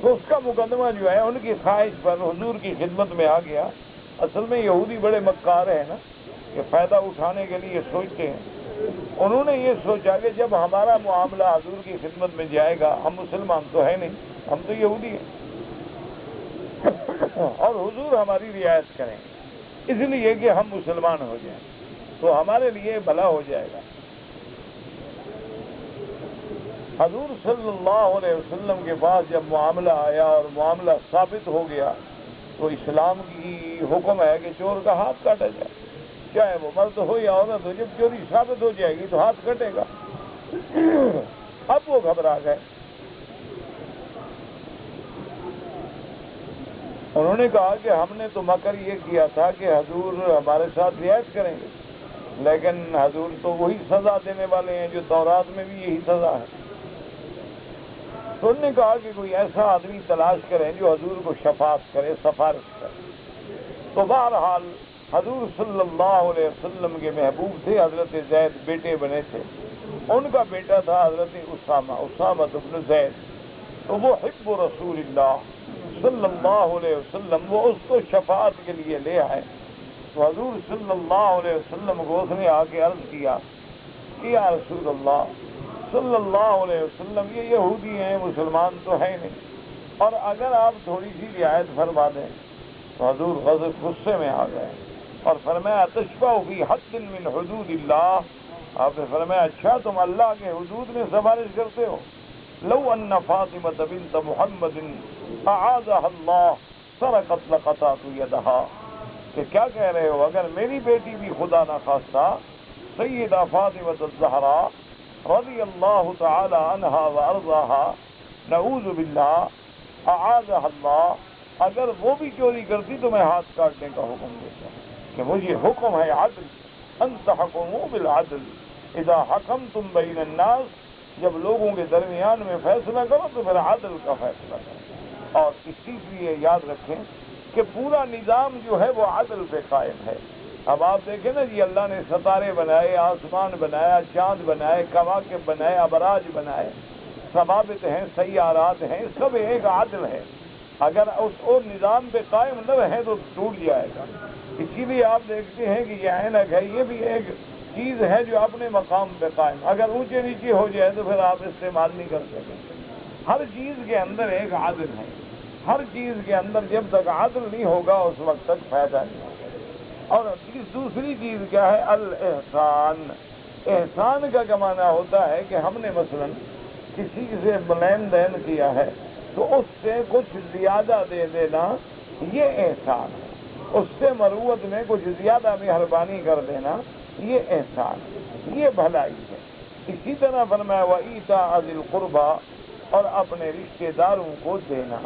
تو اس کا مقدمہ جو ہے ان کی خواہش پر حضور کی خدمت میں آ گیا۔ اصل میں یہودی بڑے مکار ہیں نا، کہ فائدہ اٹھانے کے لیے سوچتے ہیں۔ انہوں نے یہ سوچا کہ جب ہمارا معاملہ حضور کی خدمت میں جائے گا، ہم مسلمان تو ہے نہیں، ہم تو یہودی ہیں، اور حضور ہماری رعایت کریں گے، اس لیے کہ ہم مسلمان ہو جائیں تو ہمارے لیے بھلا ہو جائے گا۔ حضور صلی اللہ علیہ وسلم کے پاس جب معاملہ آیا اور معاملہ ثابت ہو گیا تو اسلام کی حکم ہے کہ چور کا ہاتھ کاٹا جائے، چاہے وہ مرد ہو یا عورت ہو۔ جب چوری ثابت ہو جائے گی تو ہاتھ کٹے گا۔ اب وہ گھبرا گئے، انہوں نے کہا کہ ہم نے تو مکر یہ کیا تھا کہ حضور ہمارے ساتھ رعایت کریں گے، لیکن حضور تو وہی سزا دینے والے ہیں جو تورات میں بھی یہی سزا ہے۔ تو انہوں نے کہا کہ کوئی ایسا آدمی تلاش کریں جو حضور کو شفاعت کرے، سفارش کرے۔ تو بہرحال حضور صلی اللہ علیہ وسلم کے محبوب تھے حضرت زید، بیٹے بنے تھے، ان کا بیٹا تھا حضرت اسامہ بن زید، تو وہ حب رسول اللہ صلی اللہ علیہ وسلم، وہ اس کو شفاعت کے لیے لے آئے۔ تو حضور صلی اللہ علیہ وسلم کو اس نے آ کے عرض کیا کہ یا رسول اللہ صلی اللہ علیہ وسلم، یہ یہودی ہیں، مسلمان تو ہے نہیں، اور اگر آپ تھوڑی سی رعایت فرما دیں۔ تو حضور غصے میں آ گئے اور فرمایا تشفع فی حد من حدود اللہ، آپ نے فرمایا اچھا تم اللہ کے حدود میں سفارش کرتے ہو؟ لو ان فاطمۃ بنت محمد اعاذها اللہ سرقت لقطعت یدہا، کہ کیا کہہ رہے ہو؟ اگر میری بیٹی بھی خدا نہ خواستہ سیدہ فاطمہ الزہرا رضی اللہ تعالی عنہا و ارضاہا نعوذ باللہ اعاذہ اللہ، اگر وہ بھی چوری کرتی تو میں ہاتھ کاٹنے کا حکم دیتا کہ مجھے حکم ہے عدل، ان تحکموا بالعدل اذا حکمتم بین الناس، جب لوگوں کے درمیان میں فیصلہ کرو تو پھر عدل کا فیصلہ کرو۔ اور اسی لیے یاد رکھیں کہ پورا نظام جو ہے وہ عدل پہ قائم ہے۔ اب آپ دیکھیں نا جی، اللہ نے ستارے بنائے، آسمان بنایا، چاند بنائے، کواکب بنائے، ابراج بنائے، ثوابت ہیں، سیارات ہیں، سب ایک عدل ہے۔ اگر اس اور نظام پہ قائم نہ رہے تو ٹوٹ جائے گا۔ اسی لیے آپ دیکھتے ہیں کہ یہ عینک ہے، یہ بھی ایک چیز ہے جو اپنے مقام پہ قائم، اگر اونچے نیچے ہو جائے تو پھر آپ استعمال نہیں کر سکیں۔ ہر چیز کے اندر ایک عدل ہے، ہر چیز کے اندر جب تک عدل نہیں ہوگا اس وقت تک فائدہ نہیں ہوگا۔ اور دوسری چیز کیا ہے؟ الاحسان۔ احسان کا معنی ہوتا ہے کہ ہم نے مثلا کسی سے لین دین کیا ہے تو اس سے کچھ زیادہ دے دینا، یہ احسان ہے۔ اس سے مروت میں کچھ زیادہ مہربانی کر دینا، یہ احسان ہے، یہ بھلائی ہے۔ اسی طرح فرمایا وَإِيتَاءَ ذِي الْقُرْبَىٰ، اور اپنے رشتہ داروں کو دینا۔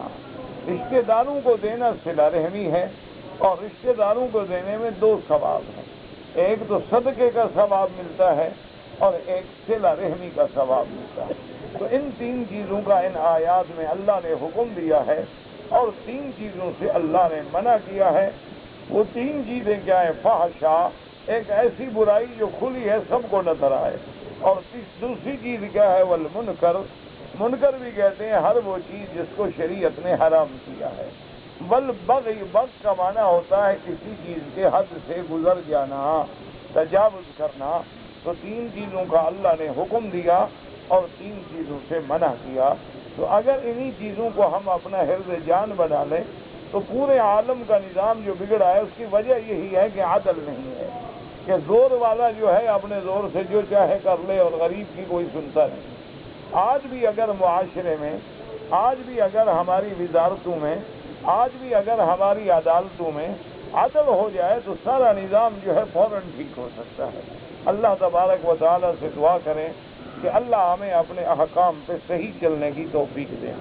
رشتہ داروں کو دینا صلہ رحمی ہے، اور رشتہ داروں کو دینے میں دو ثواب ہیں، ایک تو صدقے کا ثواب ملتا ہے اور ایک صلہ رحمی کا ثواب ملتا ہے۔ تو ان تین چیزوں کا ان آیات میں اللہ نے حکم دیا ہے، اور تین چیزوں سے اللہ نے منع کیا ہے۔ وہ تین چیزیں کیا ہیں؟ فحشا، ایک ایسی برائی جو کھلی ہے سب کو نظر آئے، اور دوسری چیز کیا ہے؟ والمنکر، منکر بھی کہتے ہیں ہر وہ چیز جس کو شریعت نے حرام کیا ہے۔ والبغی، بغی کا معنی ہوتا ہے کسی چیز کے حد سے گزر جانا، تجاوز کرنا۔ تو تین چیزوں کا اللہ نے حکم دیا اور تین چیزوں سے منع کیا۔ تو اگر انہی چیزوں کو ہم اپنا حفظ جان بنا لیں تو پورے عالم کا نظام جو بگڑا ہے اس کی وجہ یہی ہے کہ عدل نہیں ہے، کہ زور والا جو ہے اپنے زور سے جو چاہے کر لے اور غریب کی کوئی سنتا نہیں۔ آج بھی اگر معاشرے میں، آج بھی اگر ہماری وزارتوں میں، آج بھی اگر ہماری عدالتوں میں عدل ہو جائے تو سارا نظام جو ہے فوراً ٹھیک ہو سکتا ہے۔ اللہ تبارک و تعالیٰ سے دعا کریں کہ اللہ ہمیں اپنے احکام پہ صحیح چلنے کی توفیق دے۔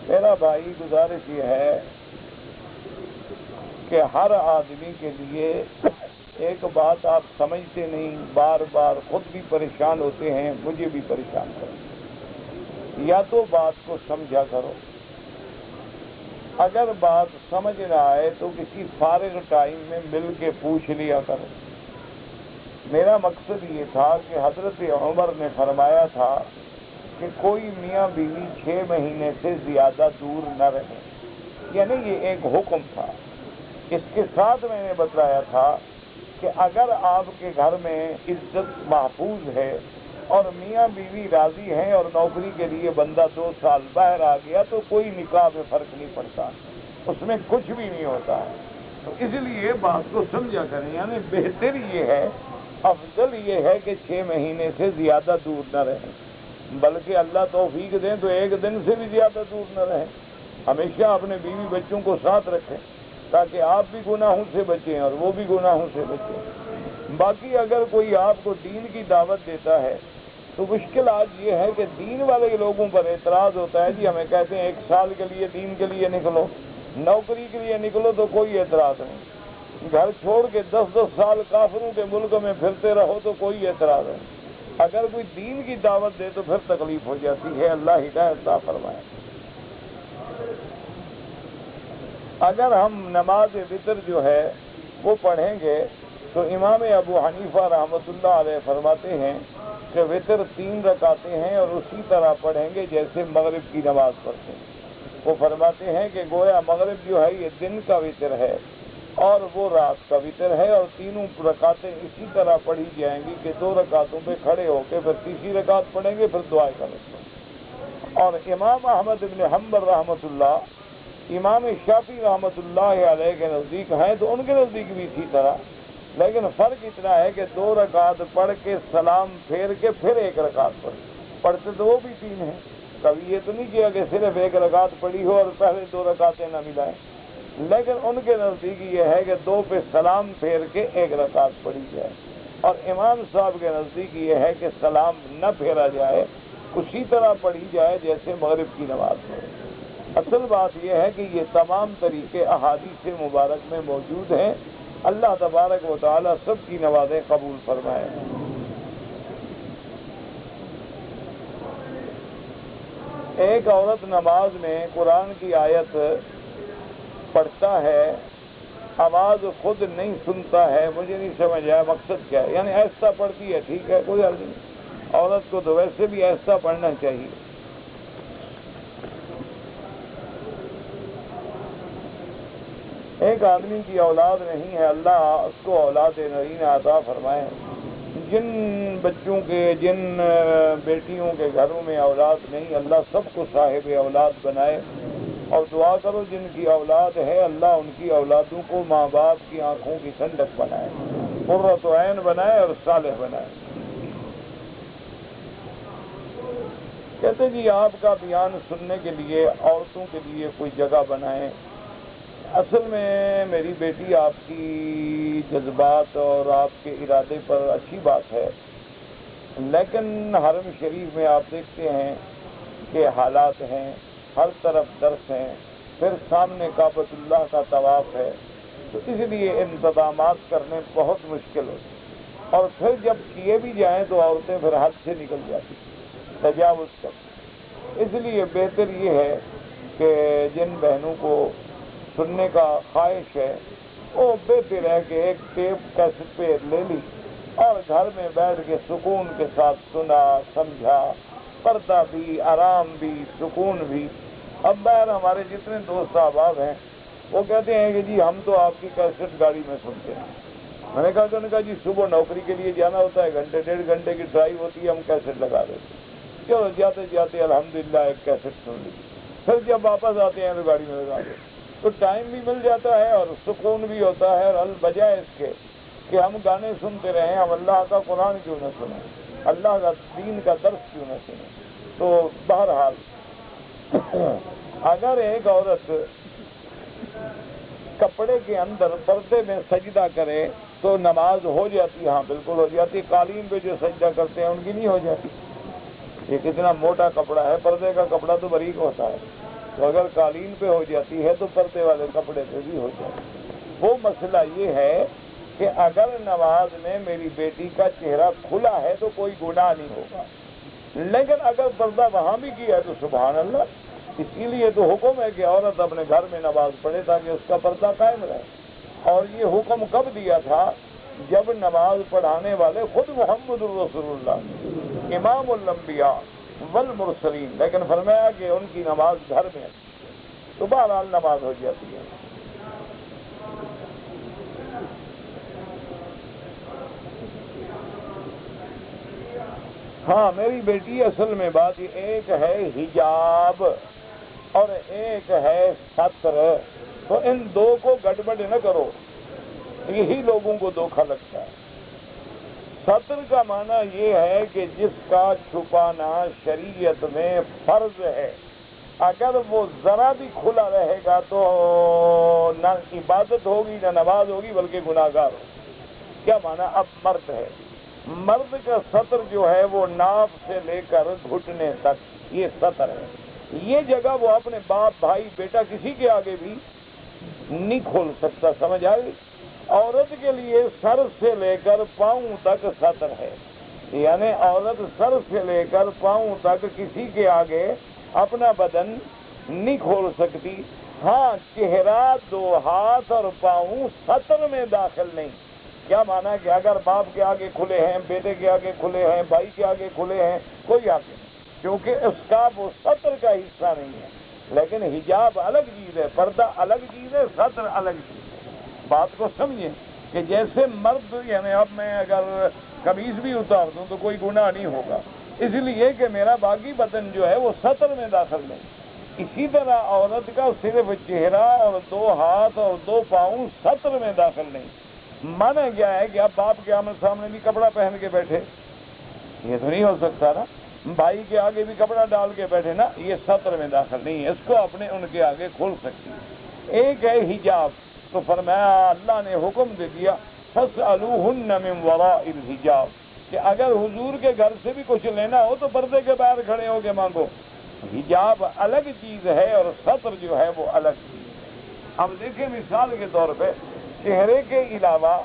میرا بھائی گزارش یہ ہے کہ ہر آدمی کے لیے ایک بات آپ سمجھتے نہیں، بار بار خود بھی پریشان ہوتے ہیں، مجھے بھی پریشان کرو۔ یا تو بات کو سمجھا کرو، اگر بات سمجھ نہ آئے تو کسی فارغ ٹائم میں مل کے پوچھ لیا کرو۔ میرا مقصد یہ تھا کہ حضرت عمر نے فرمایا تھا کہ کوئی میاں بیوی 6 مہینے سے زیادہ دور نہ رہے، یعنی یہ ایک حکم تھا۔ اس کے ساتھ میں نے بتلایا تھا کہ اگر آپ کے گھر میں عزت محفوظ ہے اور میاں بیوی راضی ہیں اور نوکری کے لیے بندہ 2 سال باہر آ گیا تو کوئی نکاح میں فرق نہیں پڑتا، اس میں کچھ بھی نہیں ہوتا ہے۔ تو اس لیے بات کو سمجھا کریں، یعنی بہتر یہ ہے، افضل یہ ہے کہ 6 مہینے سے زیادہ دور نہ رہیں، بلکہ اللہ توفیق دیں تو 1 دن سے بھی زیادہ دور نہ رہیں۔ ہمیشہ اپنے بیوی بچوں کو ساتھ رکھیں تاکہ آپ بھی گناہوں سے بچیں اور وہ بھی گناہوں سے بچیں۔ باقی اگر کوئی آپ کو دین کی دعوت دیتا ہے تو مشکل آج یہ ہے کہ دین والے لوگوں پر اعتراض ہوتا ہے، جی ہمیں کہتے ہیں 1 سال کے لیے دین کے لیے نکلو، نوکری کے لیے نکلو تو کوئی اعتراض نہیں، گھر چھوڑ کے 10 سال کافروں کے ملک میں پھرتے رہو تو کوئی اعتراض نہیں۔ اگر کوئی دین کی دعوت دے تو پھر تکلیف ہو جاتی ہے۔ اللہ ہدایت عطا فرمائے۔ اگر ہم نماز وتر جو ہے وہ پڑھیں گے تو امام ابو حنیفہ رحمۃ اللہ علیہ فرماتے ہیں کہ وتر 3 رکعتیں ہیں اور اسی طرح پڑھیں گے جیسے مغرب کی نماز پڑھتے ہیں۔ وہ فرماتے ہیں کہ گویا مغرب جو ہے یہ دن کا وتر ہے اور وہ رات کا وتر ہے، اور تینوں رکعتیں اسی طرح پڑھی جائیں گی کہ 2 رکعتوں پہ کھڑے ہو کے پھر تیسری رکعت پڑھیں گے، پھر دعائیں کریں۔ اور امام احمد بن حنبل رحمۃ اللہ، امام شافعی رحمۃ اللہ علیہ کے نزدیک ہیں تو ان کے نزدیک بھی اسی طرح، لیکن فرق اتنا ہے کہ 2 رکعت پڑھ کے سلام پھیر کے پھر 1 رکعت پڑھ، پڑھتے تو وہ بھی 3 ہیں. کبھی یہ تو نہیں کیا کہ صرف 1 رکعت پڑھی ہو اور پہلے 2 رکعتیں نہ ملائیں، لیکن ان کے نزدیک یہ ہے کہ 2 پہ سلام پھیر کے 1 رکعت پڑھی جائے، اور امام صاحب کے نزدیک یہ ہے کہ سلام نہ پھیرا جائے، اسی طرح پڑھی جائے جیسے مغرب کی نماز ہے. اصل بات یہ ہے کہ یہ تمام طریقے احادیث مبارک میں موجود ہیں. اللہ تبارک و تعالی سب کی نمازیں قبول فرمائے. ایک عورت نماز میں قرآن کی آیت پڑھتا ہے، آواز خود نہیں سنتا ہے، مجھے نہیں سمجھ آیا مقصد کیا ہے. یعنی ایسا پڑھتی ہے، ٹھیک ہے، کوئی حل نہیں، عورت کو تو ویسے بھی ایسا پڑھنا چاہیے. ایک آدمی کی اولاد نہیں ہے، اللہ اس کو اولاد نرین عطا فرمائے. جن بچوں کے، جن بیٹیوں کے گھروں میں اولاد نہیں، اللہ سب کو صاحب اولاد بنائے. اور دعا کرو جن کی اولاد ہے، اللہ ان کی اولادوں کو ماں باپ کی آنکھوں کی ٹھنڈک بنائے، قرۃ عین بنائے اور صالح بنائے. کہتے جی آپ کا بیان سننے کے لیے عورتوں کے لیے کوئی جگہ بنائیں. اصل میں میری بیٹی آپ کی جذبات اور آپ کے ارادے پر اچھی بات ہے، لیکن حرم شریف میں آپ دیکھتے ہیں کہ حالات ہیں، ہر طرف درس ہیں، پھر سامنے کعبۃ اللہ کا طواف ہے، تو اس لیے انتظامات کرنے بہت مشکل ہوتے ہیں. اور پھر جب کیے بھی جائیں تو عورتیں پھر حد سے نکل جاتی، تجاوز کرتی. اس لیے بہتر یہ ہے کہ جن بہنوں کو سننے کا خواہش ہے وہ بہتر ہے کہ ایک ٹیپ کیسٹ پہ لے لی اور گھر میں بیٹھ کے سکون کے ساتھ سنا، سمجھا، پردہ بھی، آرام بھی، سکون بھی. اب بہر ہمارے جتنے دوست احباب ہیں وہ کہتے ہیں کہ جی ہم تو آپ کی کیسٹ گاڑی میں سنتے ہیں. میں نے کہا جی صبح نوکری کے لیے جانا ہوتا ہے، گھنٹے 1.5 گھنٹے کی ڈرائیو ہوتی ہے، ہم کیسٹ لگا دیتے ہیں، چلو جاتے جاتے الحمدللہ ایک کیسٹ سن لی. پھر جب واپس آتے ہیں تو گاڑی میں لگا دیتے، تو ٹائم بھی مل جاتا ہے اور سکون بھی ہوتا ہے. اور بجائے اس کے کہ ہم گانے سنتے رہیں، ہم اللہ کا قرآن کیوں نہ سنیں، اللہ کا دین کا درس کیوں نہ سنیں. تو بہرحال اگر ایک عورت کپڑے کے اندر پردے میں سجدہ کرے تو نماز ہو جاتی، ہاں بالکل ہو جاتی. قالین پہ جو سجدہ کرتے ہیں ان کی نہیں ہو جاتی. یہ کتنا موٹا کپڑا ہے، پردے کا کپڑا تو باریک ہوتا ہے، تو اگر قالین پہ ہو جاتی ہے تو پردے والے کپڑے پہ بھی ہو جاتی ہے. وہ مسئلہ یہ ہے کہ اگر نماز میں میری بیٹی کا چہرہ کھلا ہے تو کوئی گناہ نہیں ہوگا، لیکن اگر پردہ وہاں بھی کیا ہے تو سبحان اللہ. اسی لیے تو حکم ہے کہ عورت اپنے گھر میں نماز پڑھے تاکہ اس کا پردہ قائم رہے. اور یہ حکم کب دیا تھا؟ جب نماز پڑھانے والے خود محمد الرسول اللہ امام الانبیاء والمرسلین، لیکن فرمایا کہ ان کی نماز گھر میں، تو بہرحال نماز ہو جاتی ہے. ہاں میری بیٹی اصل میں بات یہ ایک ہے حجاب اور ایک ہے ستر، تو ان دو کو گڑبڑ نہ کرو، یہی لوگوں کو دھوکہ لگتا ہے. ستر کا معنی یہ ہے کہ جس کا چھپانا شریعت میں فرض ہے، اگر وہ ذرا بھی کھلا رہے گا تو نہ عبادت ہوگی نہ نماز ہوگی بلکہ گناہگار ہوگی. کیا معنی؟ اب مرد ہے، مرد کا سطر جو ہے وہ ناف سے لے کر گھٹنے تک یہ سطر ہے. یہ جگہ وہ اپنے باپ، بھائی، بیٹا کسی کے آگے بھی نہیں کھول سکتا. سمجھ آئی؟ عورت کے لیے سر سے لے کر پاؤں تک سطر ہے، یعنی عورت سر سے لے کر پاؤں تک کسی کے آگے اپنا بدن نہیں کھول سکتی. ہاں چہرہ، 2 ہاتھ اور پاؤں سطر میں داخل نہیں. کیا مانا کہ اگر باپ کے آگے کھلے ہیں، بیٹے کے آگے کھلے ہیں، بھائی کے آگے کھلے ہیں، کوئی آگے نہیں، کیونکہ اس کا وہ سطر کا حصہ نہیں ہے. لیکن حجاب الگ چیز ہے، پردہ الگ چیز ہے، سطر الگ چیز ہے. بات کو سمجھیں کہ جیسے مرد، یعنی اب میں اگر قمیض بھی اتار دوں تو کوئی گناہ نہیں ہوگا، اس لیے کہ میرا باقی بدن جو ہے وہ سطر میں داخل نہیں. اسی طرح عورت کا صرف چہرہ اور 2 ہاتھ اور 2 پاؤں سطر میں داخل نہیں. مانا گیا ہے کہ اب باپ کے آمنے سامنے بھی کپڑا پہن کے بیٹھے، یہ تو نہیں ہو سکتا نا. بھائی کے آگے بھی کپڑا ڈال کے بیٹھے نا، یہ سطر میں داخل نہیں ہے، اس کو اپنے ان کے آگے کھول سکتی ہے۔ ایک ہے حجاب، تو فرمایا اللہ نے حکم دے دیا فَاسْأَلُوهُنَّ مِنْ وَرَاءِ الْحِجَابِ کہ اگر حضور کے گھر سے بھی کچھ لینا ہو تو پردے کے باہر کھڑے ہو کے مانگو۔ حجاب الگ چیز ہے اور سطر جو ہے وہ الگ چیز ہے۔ اب دیکھیں مثال کے طور پہ چہرے کے علاوہ،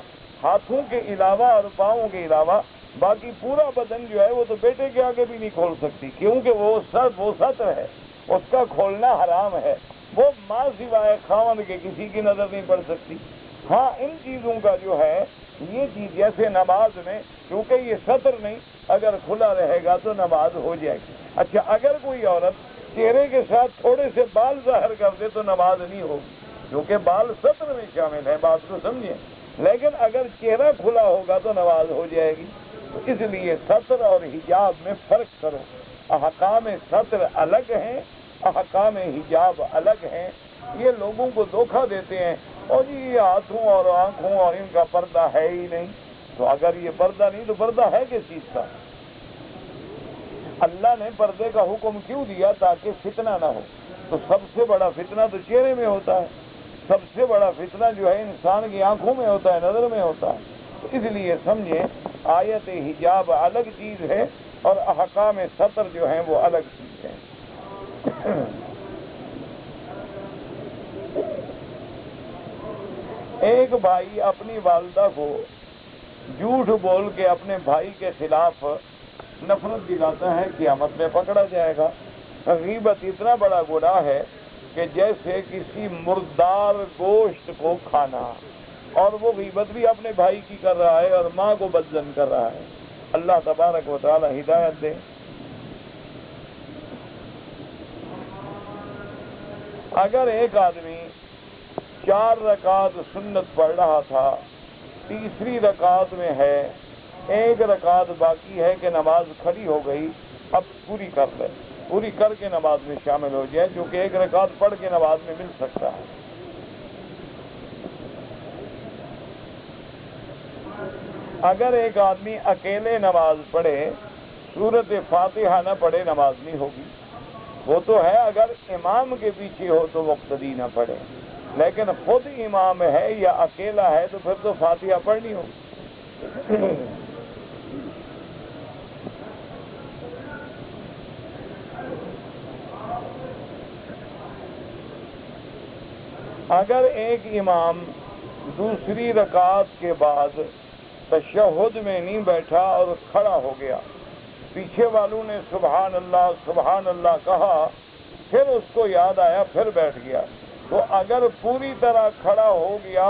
ہاتھوں کے علاوہ اور پاؤں کے علاوہ باقی پورا بدن جو ہے وہ تو بیٹے کے آگے بھی نہیں کھول سکتی، کیونکہ وہ سطر ہے، اس کا کھولنا حرام ہے، وہ ماں سوائے خاوند کے کسی کی نظر نہیں پڑ سکتی۔ ہاں ان چیزوں کا جو ہے یہ چیز جیسے نماز میں، کیونکہ یہ سطر نہیں، اگر کھلا رہے گا تو نماز ہو جائے گی۔ اچھا اگر کوئی عورت چہرے کے ساتھ تھوڑے سے بال ظاہر کر دے تو نماز نہیں ہوگی، کیونکہ بال سطر میں شامل ہے، بات کو سمجھیں، لیکن اگر چہرہ کھلا ہوگا تو نماز ہو جائے گی۔ تو اس لیے سطر اور حجاب میں فرق کرو، احکام سطر الگ ہیں، احکام حجاب الگ ہیں۔ یہ لوگوں کو دھوکہ دیتے ہیں، اور یہ ہاتھوں اور آنکھوں اور ان کا پردہ ہے ہی نہیں، تو اگر یہ پردہ نہیں تو پردہ ہے کس چیز کا؟ اللہ نے پردے کا حکم کیوں دیا؟ تاکہ فتنہ نہ ہو۔ تو سب سے بڑا فتنہ تو چہرے میں ہوتا ہے، سب سے بڑا فتنہ جو ہے انسان کی آنکھوں میں ہوتا ہے، نظر میں ہوتا ہے۔ تو اس لیے سمجھیں آیت حجاب الگ چیز ہے اور احکام سطر جو ہیں وہ الگ چیز ہے۔ ایک بھائی اپنی والدہ کو جھوٹ بول کے اپنے بھائی کے خلاف نفرت دلاتا ہے، قیامت میں پکڑا جائے گا۔ غیبت اتنا بڑا گناہ ہے کہ جیسے کسی مردار گوشت کو کھانا، اور وہ غیبت بھی اپنے بھائی کی کر رہا ہے اور ماں کو بدظن کر رہا ہے۔ اللہ تبارک و تعالی ہدایت دے۔ اگر ایک آدمی 4 رکعت سنت پڑھ رہا تھا، تیسری رکعت میں ہے، 1 رکعت باقی ہے کہ نماز کھڑی ہو گئی، اب پوری کر لے، پوری کر کے نماز میں شامل ہو جائے، کیونکہ 1 رکعت پڑھ کے نماز میں مل سکتا ہے۔ اگر ایک آدمی اکیلے نماز پڑھے، سورۃ فاتحہ نہ پڑھے، نماز نہیں ہوگی۔ وہ تو ہے اگر امام کے پیچھے ہو تو مقتدی نہ پڑھے، لیکن خود امام ہے یا اکیلا ہے تو پھر تو فاتحہ پڑھنی ہوگی۔ اگر ایک امام دوسری رکعت کے بعد تشہد میں نہیں بیٹھا اور کھڑا ہو گیا، پیچھے والوں نے سبحان اللہ کہا، پھر اس کو یاد آیا، پھر بیٹھ گیا، تو اگر پوری طرح کھڑا ہو گیا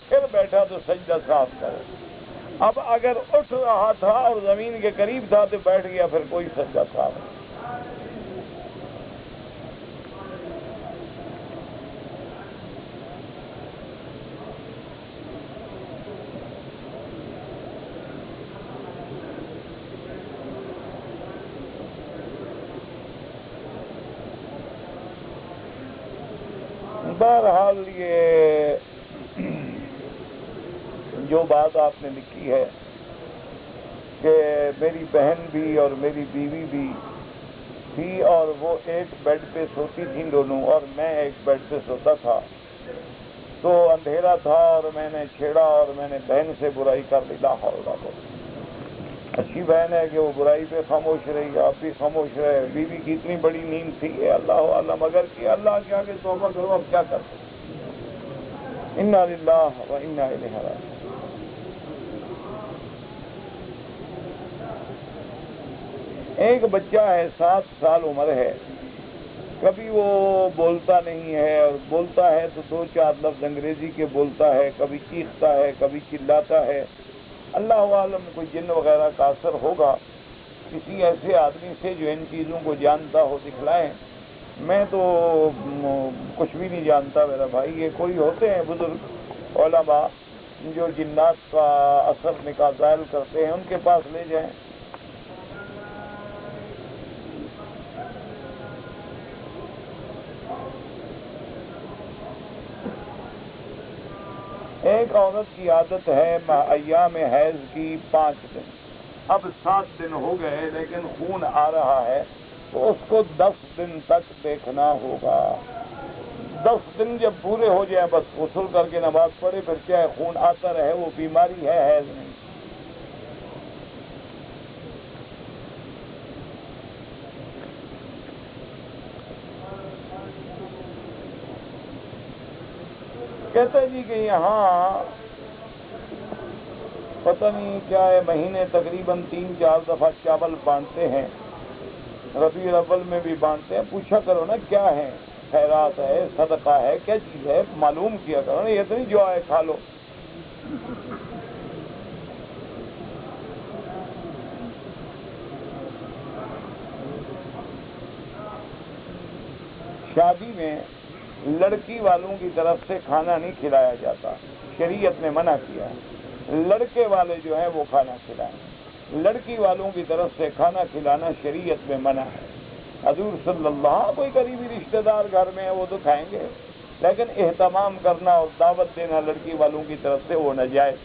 پھر بیٹھا تو سجدہ صاف کرے۔ اب اگر اٹھ رہا تھا اور زمین کے قریب تھا تو بیٹھ گیا، پھر کوئی سجدہ صاف نہیں۔ بہرحال یہ جو بات آپ نے لکھی ہے کہ میری بہن بھی اور میری بیوی بھی تھی اور وہ ایک بیڈ پہ سوتی تھیں دونوں اور میں ایک بیڈ پہ سوتا تھا، تو اندھیرا تھا اور میں نے چھیڑا اور میں نے بہن سے برائی کر لی۔ لا حول ولا قوت۔ اچھی بہن ہے کہ وہ برائی پہ خاموش رہی، آپ بھی خاموش رہے۔ بیوی کی اتنی بڑی نیند تھی، اللہ عالم، اگر کہ اللہ کے آگے توبہ کرو، اب کیا کر سکتے۔ انا للہ و انا الیہ راجعون۔ ایک بچہ ہے، 7 سال عمر ہے، کبھی وہ بولتا نہیں ہے، اور بولتا ہے تو 2-4 لفظ انگریزی کے بولتا ہے، کبھی چیختا ہے، کبھی چلاتا ہے۔ اللہ عالم کوئی جن وغیرہ کا اثر ہوگا، کسی ایسے آدمی سے جو ان چیزوں کو جانتا ہو دکھلائیں۔ میں تو کچھ بھی نہیں جانتا میرا بھائی، یہ کوئی ہوتے ہیں بزرگ علماء جو جنات کا اثر ظاہر کرتے ہیں، ان کے پاس لے جائیں۔ ایک عورت کی عادت ہے ایام حیض کی 5 دن، اب 7 دن ہو گئے لیکن خون آ رہا ہے تو اس کو 10 دن تک دیکھنا ہوگا. 10 دن جب پورے ہو جائیں بس غسل کر کے نماز پڑھے، پھر چاہے خون آتا رہے، وہ بیماری ہے حیض نہیں. کہتے ہیں جی کہ یہاں پتہ نہیں کیا ہے، مہینے تقریباً 3-4 دفعہ چاول بانٹتے ہیں، ربیع الاول میں بھی بانٹتے ہیں. پوچھا کرو نا کیا ہے، خیرات ہے، صدقہ ہے، کیا چیز ہے، معلوم کیا کرو نا. یہ تو نہیں جو آئے کھا لو. شادی میں لڑکی والوں کی طرف سے کھانا نہیں کھلایا جاتا، شریعت نے منع کیا ہے. لڑکے والے جو ہیں وہ کھانا کھلائیں. لڑکی والوں کی طرف سے کھانا کھلانا شریعت میں منع ہے. حضور صلی اللہ، کوئی قریبی رشتہ دار گھر میں ہے وہ تو کھائیں گے، لیکن اہتمام کرنا اور دعوت دینا لڑکی والوں کی طرف سے وہ ناجائز،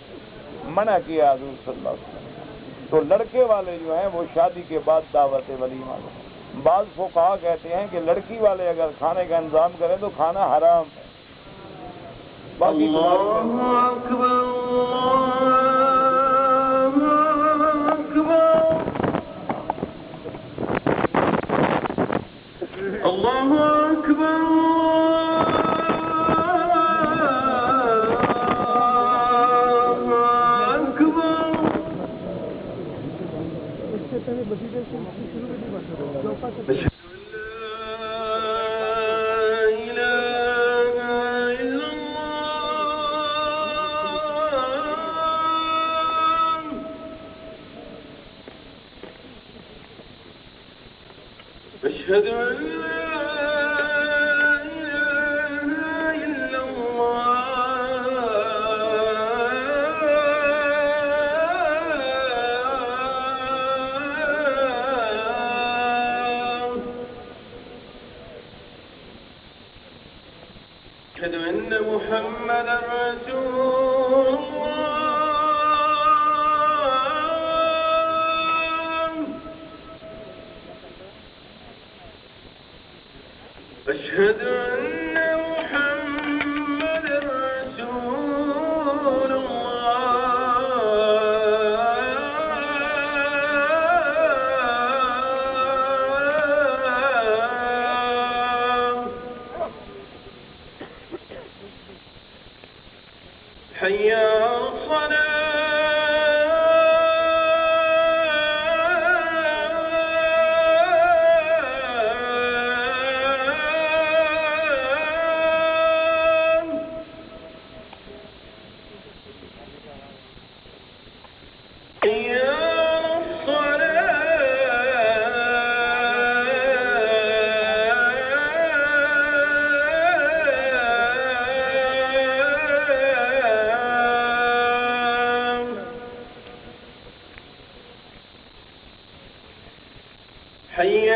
منع کیا حضور صلی اللہ علیہ وسلم. تو لڑکے والے جو ہیں وہ شادی کے بعد دعوت ولیمہ دیں. بعض فقہا کہتے ہیں کہ لڑکی والے اگر کھانے کا انتظام کریں تو کھانا حرام ہے. باقی اللہ اکبر أشهد أن لا إله إلا الله أشهد أن محمدا رسول الله أشهد أن محمدا رسول الله حي على الصلاة حي